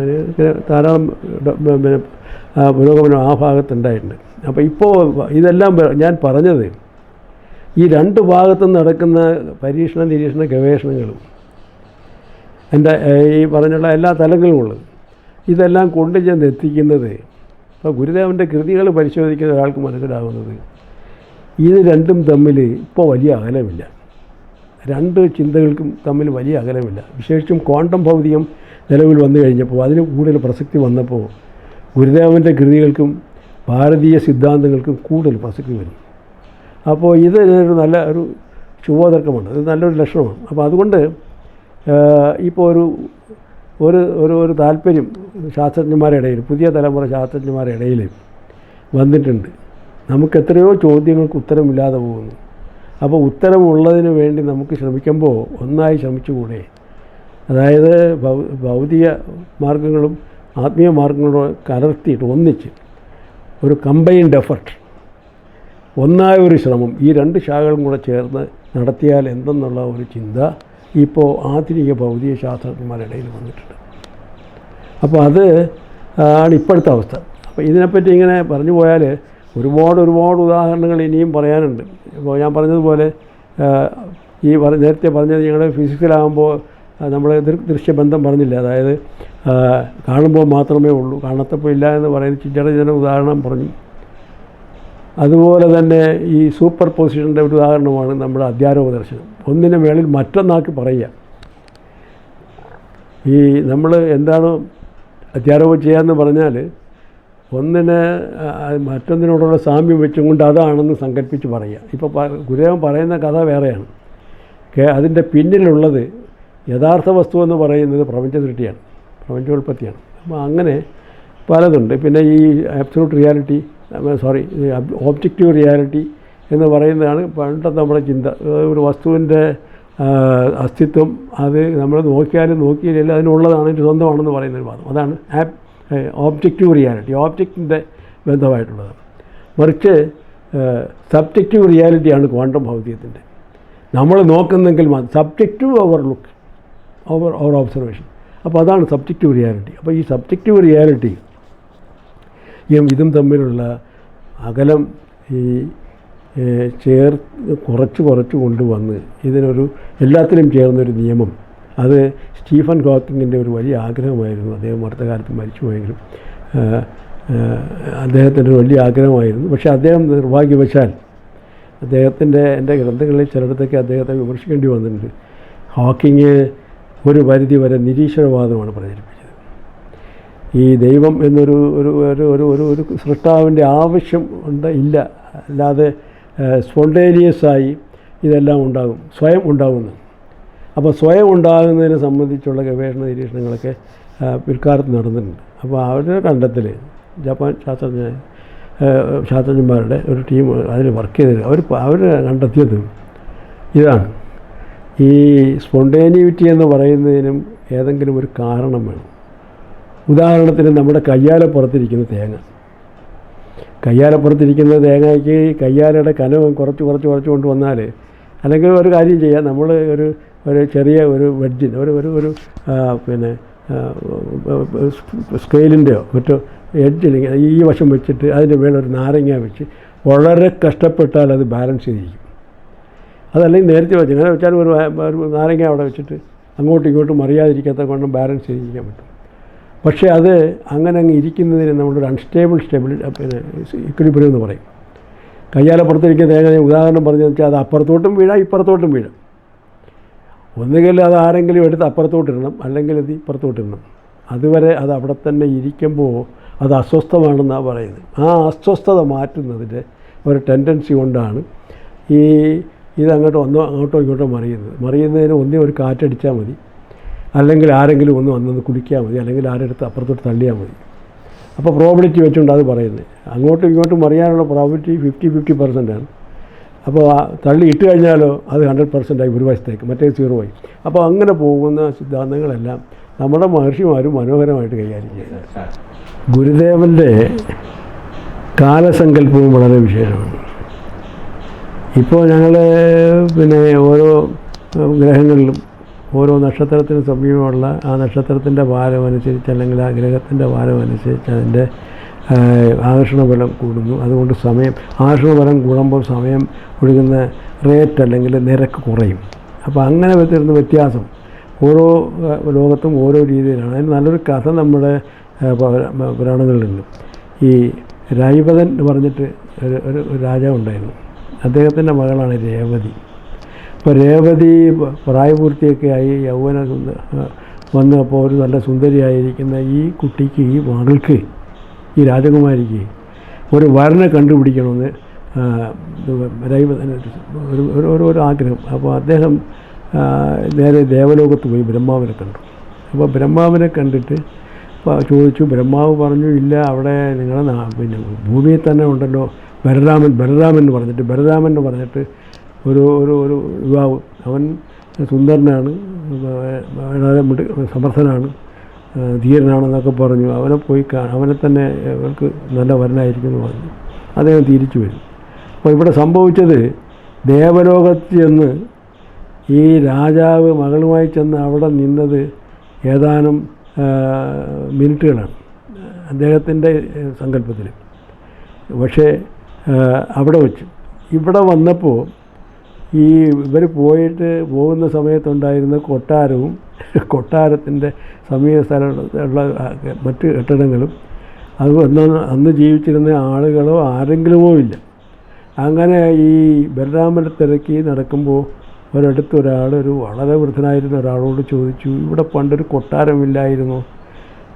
ധാരാളം പുരോഗമനം ആ ഭാഗത്തുണ്ടായിട്ടുണ്ട്. അപ്പോൾ ഇപ്പോൾ ഇതെല്ലാം ഞാൻ പറഞ്ഞത് ഈ രണ്ട് ഭാഗത്തും നടക്കുന്ന പരീക്ഷണ നിരീക്ഷണ ഗവേഷണങ്ങളും എൻ്റെ ഈ പറഞ്ഞുള്ള എല്ലാ തലങ്ങളുമുള്ളത് ഇതെല്ലാം കൊണ്ടു ചെന്ന് എത്തിക്കുന്നത്, ഇപ്പോൾ ഗുരുദേവൻ്റെ കൃതികൾ പരിശോധിക്കുന്ന ഒരാൾക്ക് മനസ്സിലാകുന്നത് ഇത് രണ്ടും തമ്മിൽ ഇപ്പോൾ വലിയ അകലമില്ല, രണ്ട് ചിന്തകൾക്കും തമ്മിൽ വലിയ അകലമില്ല. വിശേഷിച്ചും ക്വാണ്ടം ഭൗതികം നിലവിൽ വന്നു കഴിഞ്ഞപ്പോൾ അതിന് കൂടുതൽ പ്രസക്തി വന്നപ്പോൾ ഗുരുദേവൻ്റെ കൃതികൾക്കും ഭാരതീയ സിദ്ധാന്തങ്ങൾക്കും കൂടുതൽ പ്രസക്തി വരും. അപ്പോൾ ഇത് ഒരു നല്ല ഒരു ശുഭോദർക്കമാണ്, ഇത് നല്ലൊരു ലക്ഷണമാണ്. അപ്പോൾ അതുകൊണ്ട് ഇപ്പോൾ ഒരു താല്പര്യം ശാസ്ത്രജ്ഞന്മാരുടെ ഇടയിൽ, പുതിയ തലമുറ ശാസ്ത്രജ്ഞന്മാരുടെ ഇടയിൽ വന്നിട്ടുണ്ട്. നമുക്ക് എത്രയോ ചോദ്യങ്ങൾക്ക് ഉത്തരമില്ലാതെ പോകുന്നു. അപ്പോൾ ഉത്തരമുള്ളതിന് വേണ്ടി നമുക്ക് ശ്രമിക്കുമ്പോൾ ഒന്നായി ശ്രമിച്ചുകൂടെ? അതായത് ഭൗതിക മാർഗങ്ങളും ആത്മീയ മാർഗങ്ങളും കലർത്തിയിട്ട് ഒന്നിച്ച് ഒരു കമ്പൈൻഡ് എഫർട്ട്, ഒന്നായ ഒരു ശ്രമം ഈ രണ്ട് ശാഖകളും കൂടെ ചേർന്ന് നടത്തിയാൽ എന്തെന്നുള്ള ഒരു ചിന്ത ഇപ്പോൾ ആധുനിക ഭൗതിക ശാസ്ത്രജ്ഞന്മാരുടെ ഇടയിൽ വന്നിട്ടുണ്ട്. അപ്പോൾ അത് ആണ് ഇപ്പോഴത്തെ അവസ്ഥ. അപ്പോൾ ഇതിനെപ്പറ്റി ഇങ്ങനെ പറഞ്ഞു പോയാൽ ഒരുപാട് ഉദാഹരണങ്ങൾ ഇനിയും പറയാനുണ്ട്. ഇപ്പോൾ ഞാൻ പറഞ്ഞതുപോലെ നേരത്തെ പറഞ്ഞത് ഞങ്ങൾ ഫിസിക്സിലാകുമ്പോൾ നമ്മൾ ദൃശ്യബന്ധം പറഞ്ഞില്ല, അതായത് കാണുമ്പോൾ മാത്രമേ ഉള്ളൂ, കാണത്തപ്പോൾ ഇല്ല എന്ന് പറയുന്ന ചില ഉദാഹരണം പറഞ്ഞു. അതുപോലെ തന്നെ ഈ സൂപ്പർ പൊസിഷൻ്റെ ഒരു ഉദാഹരണമാണ് നമ്മുടെ അധ്യാരോപ ദർശനം. ഒന്നിന് മേളിൽ മറ്റൊന്നാക്കി പറയുക. ഈ നമ്മൾ എന്താണ് അധ്യാരോപം ചെയ്യാമെന്ന് പറഞ്ഞാൽ ഒന്നിനെ മറ്റൊന്നിനോടുള്ള സാമ്യം വെച്ചും കൊണ്ട് അതാണെന്ന് സങ്കല്പിച്ച് പറയുക. ഇപ്പോൾ ഗുരുദേവൻ പറയുന്ന കഥ വേറെയാണ്, അതിൻ്റെ പിന്നിലുള്ളത് യഥാർത്ഥ വസ്തു എന്ന് പറയുന്നത് പ്രപഞ്ച സൃഷ്ടിയാണ്, പ്രപഞ്ചോൽപ്പത്തിയാണ്. അപ്പോൾ അങ്ങനെ പലതുണ്ട്. പിന്നെ ഈ അബ്സല്യൂട്ട് റിയാലിറ്റി, ഓബ്ജക്റ്റീവ് റിയാലിറ്റി എന്ന് പറയുന്നതാണ് പണ്ടത്തെ നമ്മുടെ ചിന്ത. ഒരു വസ്തുവിൻ്റെ അസ്തിത്വം അത് നമ്മൾ നോക്കിയാലും നോക്കിയില്ല അതിനുള്ളതാണ്, അതിൻ്റെ സ്വന്തമാണെന്ന് പറയുന്നൊരു വാദം. അതാണ് ഓബ്ജക്റ്റീവ് റിയാലിറ്റി, ഓബ്ജക്റ്റിൻ്റെ ബന്ധമായിട്ടുള്ളത്. മറിച്ച് സബ്ജക്റ്റീവ് റിയാലിറ്റിയാണ് ക്വാണ്ടം ഭൗതികത്തിൻ്റെ. നമ്മൾ നോക്കുന്നെങ്കിൽ സബ്ജക്റ്റീവ് ഓവർലുക്ക്, ഓവർ ഒബ്സർവേഷൻ. അപ്പോൾ അതാണ് സബ്ജക്റ്റീവ് റിയാലിറ്റി. അപ്പോൾ ഈ സബ്ജക്റ്റീവ് റിയാലിറ്റി ഇതും തമ്മിലുള്ള അകലം ഈ കുറച്ച് കൊണ്ടുവന്ന് ഇതിനൊരു എല്ലാത്തിനും ചേർന്നൊരു നിയമം, അത് സ്റ്റീഫൻ ഹോക്കിങ്ങിൻ്റെ ഒരു വലിയ ആഗ്രഹമായിരുന്നു. അദ്ദേഹം അടുത്ത കാലത്ത് മരിച്ചുപോയെങ്കിലും അദ്ദേഹത്തിൻ്റെ ഒരു വലിയ ആഗ്രഹമായിരുന്നു. പക്ഷേ അദ്ദേഹം നിർഭാഗ്യവശാൽ എൻ്റെ ഗ്രന്ഥങ്ങളിൽ ചിലയിടത്തൊക്കെ അദ്ദേഹത്തെ വിമർശിക്കേണ്ടി വന്നിട്ടുണ്ട്. ഹോക്കിങ് ഒരു പരിധി വരെ നിരീശ്വരവാദമാണ് പ്രചരിപ്പിച്ചത്. ഈ ദൈവം എന്നൊരു ഒരു ഒരു ഒരു ഒരു സൃഷ്ടാവിൻ്റെ ആവശ്യം ഇല്ല, അല്ലാതെ സ്പോണ്ടേനിയസായി ഇതെല്ലാം ഉണ്ടാകും, സ്വയം ഉണ്ടാകുന്നു. അപ്പോൾ സ്വയം ഉണ്ടാകുന്നതിനെ സംബന്ധിച്ചുള്ള ഗവേഷണ നിരീക്ഷണങ്ങളൊക്കെ പിൽക്കാലത്ത് നടന്നിട്ടുണ്ട്. അപ്പോൾ അവരുടെ കണ്ടെത്തൽ ജപ്പാൻ ശാസ്ത്രജ്ഞന്മാരുടെ ഒരു ടീം അതിൽ വർക്ക് ചെയ്തത് അവർ കണ്ടെത്തിയത് ഇതാണ്. ഈ സ്പോണ്ടേനിവിറ്റി എന്ന് പറയുന്നതിനും ഏതെങ്കിലും ഒരു കാരണം വേണം. ഉദാഹരണത്തിന് നമ്മുടെ കയ്യാലപ്പുറത്തിരിക്കുന്ന തേങ്ങയ്ക്ക് കയ്യാലയുടെ കനവും കുറച്ച് കൊണ്ടുവന്നാൽ, അല്ലെങ്കിൽ ഒരു കാര്യം ചെയ്യാം, നമ്മൾ ഒരു ചെറിയ ഒരു വെഡ്ജിന് ഒരു പിന്നെ സ്കെയിലിൻ്റെയോ മറ്റോ എഡ്ജിൽ ഈ വശം വെച്ചിട്ട് അതിൻ്റെ മേലെ ഒരു നാരങ്ങ വെച്ച് വളരെ കഷ്ടപ്പെട്ടാൽ അത് ബാലൻസ് ചെയ്തിരിക്കും. അതല്ലെങ്കിൽ നേരത്തെ വെച്ച് അങ്ങനെ വെച്ചാൽ ഒരു നാരങ്ങ അവിടെ വെച്ചിട്ട് അങ്ങോട്ടും ഇങ്ങോട്ടും മറിയാതിരിക്കാത്ത കൊണ്ടും ബാലൻസ് ചെയ്തിരിക്കാൻ പറ്റും. പക്ഷേ അത് അങ്ങനെ അങ്ങ് ഇരിക്കുന്നതിന് നമ്മളൊരു പിന്നെ ഇക്വിലിബ്രിയം എന്ന് പറയും. കയ്യാലപ്പുറത്തിരിക്കുന്ന തേങ്ങ ഉദാഹരണം പറഞ്ഞതെന്ന് വെച്ചാൽ അത് അപ്പുറത്തോട്ടും വീഴാം ഇപ്പുറത്തോട്ടും വീഴാം. ഒന്നുകിൽ അത് ആരെങ്കിലും എടുത്ത് അപ്പുറത്തോട്ടിടണം, അല്ലെങ്കിൽ അത് ഇപ്പുറത്തോട്ടിടണം. അതുവരെ അത് അവിടെ തന്നെ ഇരിക്കുമ്പോൾ അത് അസ്വസ്ഥമാണെന്നാണ് പറയുന്നത്. ആ അസ്വസ്ഥത മാറ്റുന്നതിൻ്റെ ഒരു ടെൻഡൻസി കൊണ്ടാണ് അങ്ങോട്ടോ ഇങ്ങോട്ടോ മറിയുന്നതിന് ഒന്നേ ഒരു കാറ്റടിച്ചാൽ മതി, അല്ലെങ്കിൽ ആരെങ്കിലും വന്നൊന്ന് കുടിക്കാൻ മതി, അല്ലെങ്കിൽ ആരെടുത്ത് അപ്പുറത്തോട്ട് തള്ളിയാൽ മതി. അപ്പോൾ പ്രോബിലിറ്റി വെച്ചുകൊണ്ട് അത് പറയുന്നത്. അങ്ങോട്ടും ഇങ്ങോട്ടും മറിയാനുള്ള പ്രോബിലിറ്റി 50% അപ്പോൾ തള്ളി ഇട്ട് കഴിഞ്ഞാലോ അത് 100% ഒരു വശത്തേക്ക്, മറ്റേ 0 ആയി. അപ്പോൾ അങ്ങനെ പോകുന്ന സിദ്ധാന്തങ്ങളെല്ലാം നമ്മുടെ മഹർഷിമാരും മനോഹരമായിട്ട് കൈകാര്യം ചെയ്യുന്നത്. ഗുരുദേവൻ്റെ കാലസങ്കല്പവും വളരെ വിശേഷമാണ്. ഇപ്പോൾ ഞങ്ങൾ പിന്നെ ഓരോ ഗ്രഹങ്ങളിലും ഓരോ നക്ഷത്രത്തിന് സമീപമുള്ള ആ നക്ഷത്രത്തിൻ്റെ ഭാരമനുസരിച്ച്, അല്ലെങ്കിൽ ആ ഗ്രഹത്തിൻ്റെ ഭാരമനുസരിച്ച് അതിൻ്റെ ആകർഷണബലം കൂടുന്നു. അതുകൊണ്ട് ആകർഷണബലം കൂടുമ്പോൾ സമയം ഒഴുകുന്ന റേറ്റ് അല്ലെങ്കിൽ നിരക്ക് കുറയും. അപ്പോൾ അങ്ങനെ വരുന്ന വ്യത്യാസം ഓരോ ലോകത്തും ഓരോ രീതിയിലാണ്. അതിന് നല്ലൊരു കഥ നമ്മുടെ പുരാണങ്ങളിലുണ്ട്. ഈ രൈവതൻ എന്ന് പറഞ്ഞിട്ട് ഒരു രാജാവുണ്ടായിരുന്നു. അദ്ദേഹത്തിൻ്റെ മകളാണ് രേവതി. അപ്പോൾ രേവതി പ്രായപൂർത്തിയൊക്കെ ആയി യൗവന വന്നപ്പോൾ ഒരു നല്ല സുന്ദരിയായിരിക്കുന്ന ഈ കുട്ടിക്ക്, ഈ മകൾക്ക്, ഈ രാജകുമാരിക്ക് ഒരു വരനെ കണ്ടുപിടിക്കണമെന്ന് രൈവതന് ഒരു ആഗ്രഹം. അപ്പോൾ അദ്ദേഹം നേരെ ദേവലോകത്ത് പോയി ബ്രഹ്മാവിനെ കണ്ടു. അപ്പോൾ ബ്രഹ്മാവിനെ കണ്ടിട്ട് ചോദിച്ചു. ബ്രഹ്മാവ് പറഞ്ഞു, ഇല്ല, അവിടെ നിങ്ങളുടെ പിന്നെ ഭൂമിയിൽ തന്നെ ഉണ്ടല്ലോ ബലരാമൻ എന്ന് പറഞ്ഞിട്ട് ഒരു യുവാവ്. അവൻ സുന്ദരനാണ്, വളരെ സമർത്ഥനാണ്, ധീരനാണെന്നൊക്കെ പറഞ്ഞു. അവനെ തന്നെ അവർക്ക് നല്ല വരനായിരിക്കും എന്ന് പറഞ്ഞു. അദ്ദേഹം തിരിച്ചു വരും. അപ്പോൾ ഇവിടെ സംഭവിച്ചത്, ദേവലോകത്ത് ചെന്ന് ഈ രാജാവ് മകളുമായി ചെന്ന് അവിടെ നിന്നത് ഏതാനും മിനിറ്റുകളാണ് അദ്ദേഹത്തിൻ്റെ സങ്കല്പത്തിൽ. പക്ഷേ അവിടെ വെച്ച്. ഇവിടെ വന്നപ്പോൾ ഈ ഇവർ പോകുന്ന സമയത്തുണ്ടായിരുന്ന കൊട്ടാരവും കൊട്ടാരത്തിൻ്റെ സമീപ സ്ഥലമുള്ള മറ്റ് കെട്ടിടങ്ങളും അത് അന്ന് ജീവിച്ചിരുന്ന ആളുകളോ ആരെങ്കിലുമോ ഇല്ല. അങ്ങനെ ഈ ബലരാമനെ തിരക്കി നടക്കുമ്പോൾ ഒരിടത്തൊരാൾ, ഒരു വളരെ വൃദ്ധനായിരുന്ന ഒരാളോട് ചോദിച്ചു, ഇവിടെ പണ്ടൊരു കൊട്ടാരമില്ലായിരുന്നോ,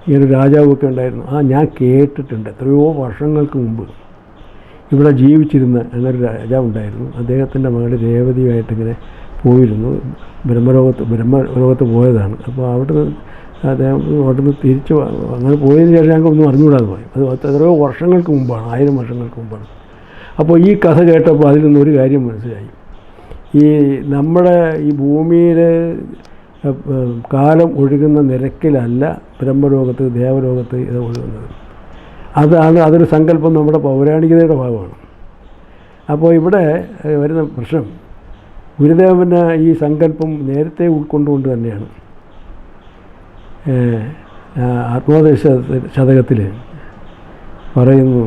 ഇങ്ങനെ രാജാവൊക്കെ ഉണ്ടായിരുന്നു? ഞാൻ കേട്ടിട്ടുണ്ട്, എത്രയോ വർഷങ്ങൾക്ക് മുമ്പ് ഇവിടെ ജീവിച്ചിരുന്ന എന്നൊരു രാജാവുണ്ടായിരുന്നു. അദ്ദേഹത്തിൻ്റെ മകൾ രേവതിയുമായിട്ടിങ്ങനെ പോയിരുന്നു, ബ്രഹ്മലോകത്ത് പോയതാണ്. അപ്പോൾ അവിടുന്ന് തിരിച്ച് അങ്ങനെ പോയതിന് ശേഷം ഞങ്ങൾക്ക് ഒന്നും അറിഞ്ഞുകൂടാതെ പോയി. അത് എത്രയോ വർഷങ്ങൾക്ക് മുമ്പാണ്, 1000 വർഷങ്ങൾക്ക് മുമ്പാണ്. അപ്പോൾ ഈ കഥ കേട്ടപ്പോൾ അതിൽ നിന്നൊരു കാര്യം മനസ്സിലായി. നമ്മുടെ ഈ ഭൂമിയിൽ കാലം ഒഴുകുന്ന നിരക്കിലല്ല ബ്രഹ്മലോകത്ത്, ദേവലോകത്ത് ഇത് ഒഴുകുന്നത്. അതൊരു സങ്കല്പം നമ്മുടെ പൗരാണികതയുടെ ഭാഗമാണ്. അപ്പോൾ ഇവിടെ വരുന്ന പ്രശ്നം, ഗുരുദേവന് ഈ സങ്കല്പം നേരത്തെ ഉൾക്കൊണ്ടുകൊണ്ട് തന്നെയാണ് ആത്മോപദേശ ശതകത്തിൽ പറയുന്നു,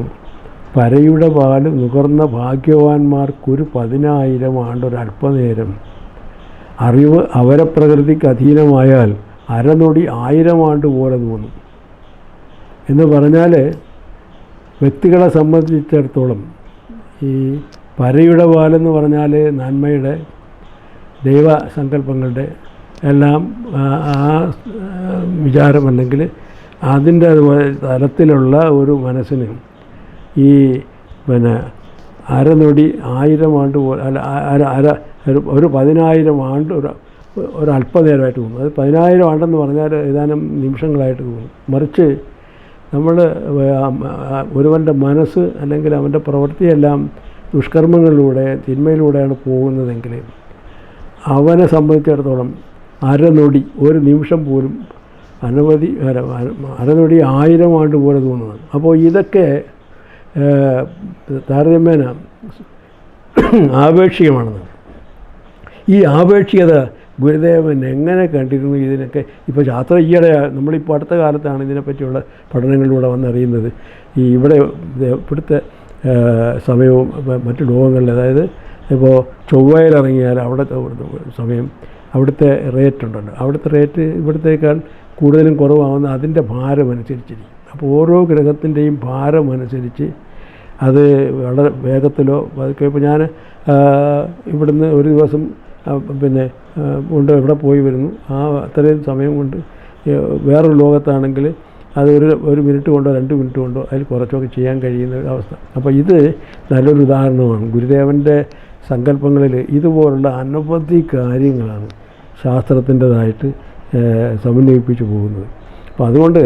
പരയുടെ പാല് നുകർന്ന ഭാഗ്യവാന്മാർക്കൊരു 10,000 ആണ്ടൊരല്പനേരം അറിവ് അവരപ്രകൃതിക്ക് അധീനമായാൽ അരനൊടി 1000 ആണ്ട് പോലെ തോന്നും എന്ന് പറഞ്ഞാൽ, വ്യക്തികളെ സംബന്ധിച്ചിടത്തോളം ഈ പരയുടെ പാലെന്ന് പറഞ്ഞാൽ നന്മയുടെ, ദൈവസങ്കല്പങ്ങളുടെ എല്ലാം ആ വിചാരം, അല്ലെങ്കിൽ അതിൻ്റെ തലത്തിലുള്ള ഒരു മനസ്സിന് ഈ അരനൊടി 1000 ആണ്ട് പോലെ, അല്ല ഒരു 10,000 ആണ്ട് ഒരു അല്പനേരമായിട്ട് തോന്നും. അത് 10,000 ആണ്ടെന്ന് പറഞ്ഞാൽ ഏതാനും നിമിഷങ്ങളായിട്ട് തോന്നും. മറിച്ച് നമ്മൾ ഒരുവൻ്റെ മനസ്സ് അല്ലെങ്കിൽ അവൻ്റെ പ്രവൃത്തിയെല്ലാം ദുഷ്കർമ്മങ്ങളിലൂടെ, തിന്മയിലൂടെയാണ് പോകുന്നതെങ്കിൽ അവനെ സംബന്ധിച്ചിടത്തോളം അരനൊടി, ഒരു നിമിഷം പോലും അരനൊടി 1000 ആണ്ട് പോലെ തോന്നുന്നത്. അപ്പോൾ ഇതൊക്കെ താരതമ്യേന ആപേക്ഷികമാണെന്ന്. ഈ ആപേക്ഷികത ഗുരുദേവൻ എങ്ങനെ കണ്ടിരുന്നു? ഇതിനൊക്കെ ഇപ്പോൾ ശാസ്ത്ര ഈയിടെ നമ്മളിപ്പോൾ അടുത്ത കാലത്താണ് ഇതിനെപ്പറ്റിയുള്ള പഠനങ്ങളിലൂടെ വന്നറിയുന്നത്. ഇവിടുത്തെ സമയവും മറ്റു ലോകങ്ങളിൽ, അതായത് ഇപ്പോൾ ചൊവ്വയിലിറങ്ങിയാൽ അവിടുത്തെ സമയം, അവിടുത്തെ റേറ്റ് ഉണ്ടല്ലോ, അവിടുത്തെ റേറ്റ് ഇവിടത്തേക്കാൾ കൂടുതലും കുറവാകുന്ന അതിൻ്റെ ഭാരമനുസരിച്ചിരിക്കും. അപ്പോൾ ഓരോ ഗ്രഹത്തിൻ്റെയും ഭാരമനുസരിച്ച് അത് വളരെ വേഗത്തിലോ അതൊക്കെ. ഇപ്പോൾ ഞാൻ ഇവിടുന്ന് ഒരു ദിവസം കൊണ്ട് ഇവിടെ പോയി വരുന്നു, അത്രയും സമയം കൊണ്ട് വേറൊരു ലോകത്താണെങ്കിൽ അത് ഒരു മിനിറ്റ് കൊണ്ടോ 2 മിനിറ്റ് കൊണ്ടോ അതിൽ കുറച്ചൊക്കെ ചെയ്യാൻ കഴിയുന്ന ഒരു അവസ്ഥ. അപ്പോൾ ഇത് നല്ലൊരു ഉദാഹരണമാണ്. ഗുരുദേവൻ്റെ സങ്കല്പങ്ങളിൽ ഇതുപോലുള്ള അനവധി കാര്യങ്ങളാണ് ശാസ്ത്രത്തിൻ്റെതായിട്ട് സമന്വയിപ്പിച്ച് പോകുന്നത്. അപ്പോൾ അതുകൊണ്ട്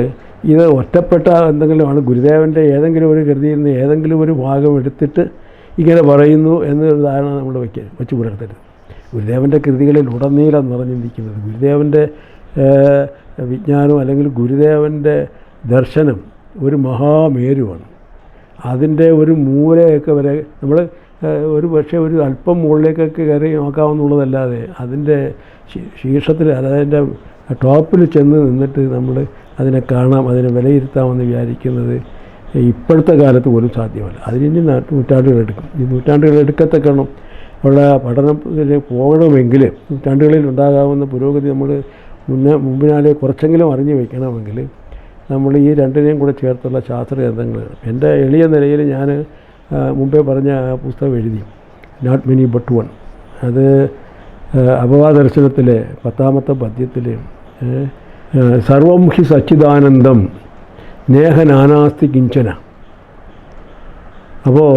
ഇത് ഒറ്റപ്പെട്ട എന്തെങ്കിലുമാണ് ഗുരുദേവൻ്റെ ഏതെങ്കിലും ഒരു കൃതിയിൽ നിന്ന് ഏതെങ്കിലും ഒരു ഭാഗം എടുത്തിട്ട് ഇങ്ങനെ പറയുന്നു എന്നൊരു ധാരണ നമ്മൾ വെച്ച് പുലർത്തരുത്. ഗുരുദേവൻ്റെ കൃതികളിൽ ഉടനീളം നിറഞ്ഞിരിക്കുന്നത് ഗുരുദേവൻ്റെ വിജ്ഞാനം അല്ലെങ്കിൽ ഗുരുദേവൻ്റെ ദർശനം ഒരു മഹാമേരുവാണ്. അതിൻ്റെ ഒരു മൂലയൊക്കെ വരെ നമ്മൾ ഒരു പക്ഷേ ഒരു അല്പം മുകളിലേക്കൊക്കെ കയറി നോക്കാവുന്നുള്ളതല്ലാതെ അതിൻ്റെ ശീർഷത്തിൽ, അതായത് ടോപ്പിൽ ചെന്ന് നിന്നിട്ട് നമ്മൾ അതിനെ കാണാം, അതിനെ വിലയിരുത്താമെന്ന് വിചാരിക്കുന്നത് ഇപ്പോഴത്തെ കാലത്ത് പോലും സാധ്യമല്ല. അതിനി നൂറ്റാണ്ടുകളെടുക്കും. ഈ നൂറ്റാണ്ടുകളെടുക്കത്തക്കണം ഉള്ള പഠനത്തിൽ പോകണമെങ്കിൽ, നൂറ്റാണ്ടുകളിൽ ഉണ്ടാകാവുന്ന പുരോഗതി നമ്മൾ മുമ്പിനാലെ കുറച്ചെങ്കിലും അറിഞ്ഞു വയ്ക്കണമെങ്കിൽ നമ്മൾ ഈ രണ്ടിനെയും കൂടെ ചേർത്തുള്ള ശാസ്ത്രഗ്രന്ഥങ്ങൾ, എൻ്റെ എളിയ നിലയിൽ ഞാൻ മുമ്പേ പറഞ്ഞ പുസ്തകം എഴുതി, നോട്ട് മെനി ബട്ട് വൺ. അത് അപവാദർശനത്തിലെ 10ാമത്തെ പദ്യത്തിൽ സർവം ഹി സച്ചിദാനന്ദം നേഹ നാനാസ്തി കിഞ്ചന. അപ്പോൾ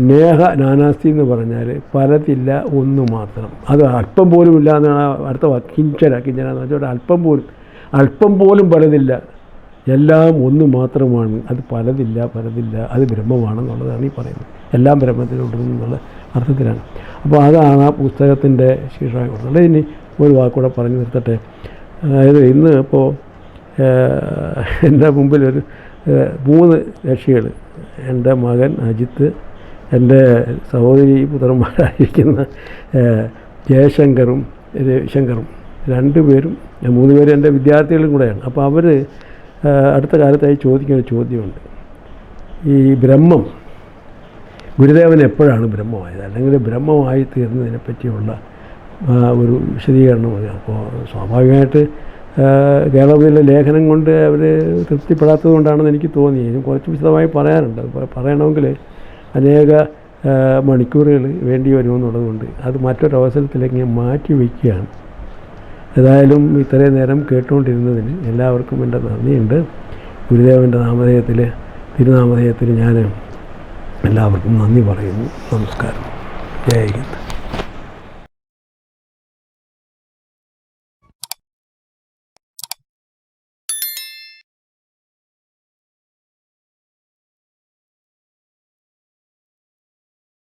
നേഹ നാനാസ്തി എന്ന് പറഞ്ഞാൽ പലതില്ല, ഒന്ന് മാത്രം. അത് അല്പം പോലും ഇല്ല എന്നാണ് അടുത്ത കിഞ്ചന. കിഞ്ചന എന്ന് വെച്ചാൽ അല്പം പോലും പലതില്ല, എല്ലാം ഒന്ന് മാത്രമാണ്. അത് പലതില്ല, അത് ബ്രഹ്മമാണെന്നുള്ളതാണ് ഈ പറയുന്നത്. എല്ലാം ബ്രഹ്മത്തിലുണ്ടെന്നുള്ള അർത്ഥത്തിലാണ്. അപ്പോൾ അതാണ് ആ പുസ്തകത്തിൻ്റെ ശീർഷകം കൊടുക്കുന്നത്. ഇനി ഒരു വാക്കൂടെ പറഞ്ഞു നിർത്തട്ടെ. അതായത് ഇന്ന് ഇപ്പോൾ എൻ്റെ മുമ്പിൽ ഒരു 3 കക്ഷികൾ, എൻ്റെ മകൻ അജിത്ത്, എൻ്റെ സഹോദരി പുത്രന്മാരായിരിക്കുന്ന ജയശങ്കറും രവിശങ്കറും, 2 പേരും 3 പേരും എൻ്റെ വിദ്യാർത്ഥികളും കൂടെയാണ്. അപ്പോൾ അവർ അടുത്ത കാലത്തായി ചോദിക്കുന്ന ഒരു ചോദ്യമുണ്ട്. ഈ ഗുരുദേവൻ എപ്പോഴാണ് ബ്രഹ്മമായത്, അല്ലെങ്കിൽ ബ്രഹ്മമായി തീർന്നതിനെ പറ്റിയുള്ള ഒരു വിശദീകരണം മതി. അപ്പോൾ സ്വാഭാവികമായിട്ട് കേരളത്തിലെ ലേഖനം കൊണ്ട് അവർ തൃപ്തിപ്പെടാത്തത് കൊണ്ടാണെന്ന് എനിക്ക് തോന്നി. ഇനി കുറച്ച് വിശദമായി പറയാനുണ്ട്. പറയണമെങ്കിൽ അനേക മണിക്കൂറുകൾ വേണ്ടി വരുമെന്നുള്ളത് കൊണ്ട് അത് മറ്റൊരവസരത്തിലേക്ക് മാറ്റി വയ്ക്കുകയാണ്. ഏതായാലും ഇത്രയും നേരം കേട്ടുകൊണ്ടിരുന്നതിന് എല്ലാവർക്കും എൻ്റെ നന്ദിയുണ്ട്. ഗുരുദേവൻ്റെ നാമധേയത്തിൽ, തിരുനാമധേയത്തിൽ ഞാൻ എല്ലാവർക്കും നന്ദി പറയുന്നു. നമസ്കാരം. ജയ് ഹിന്ദ്.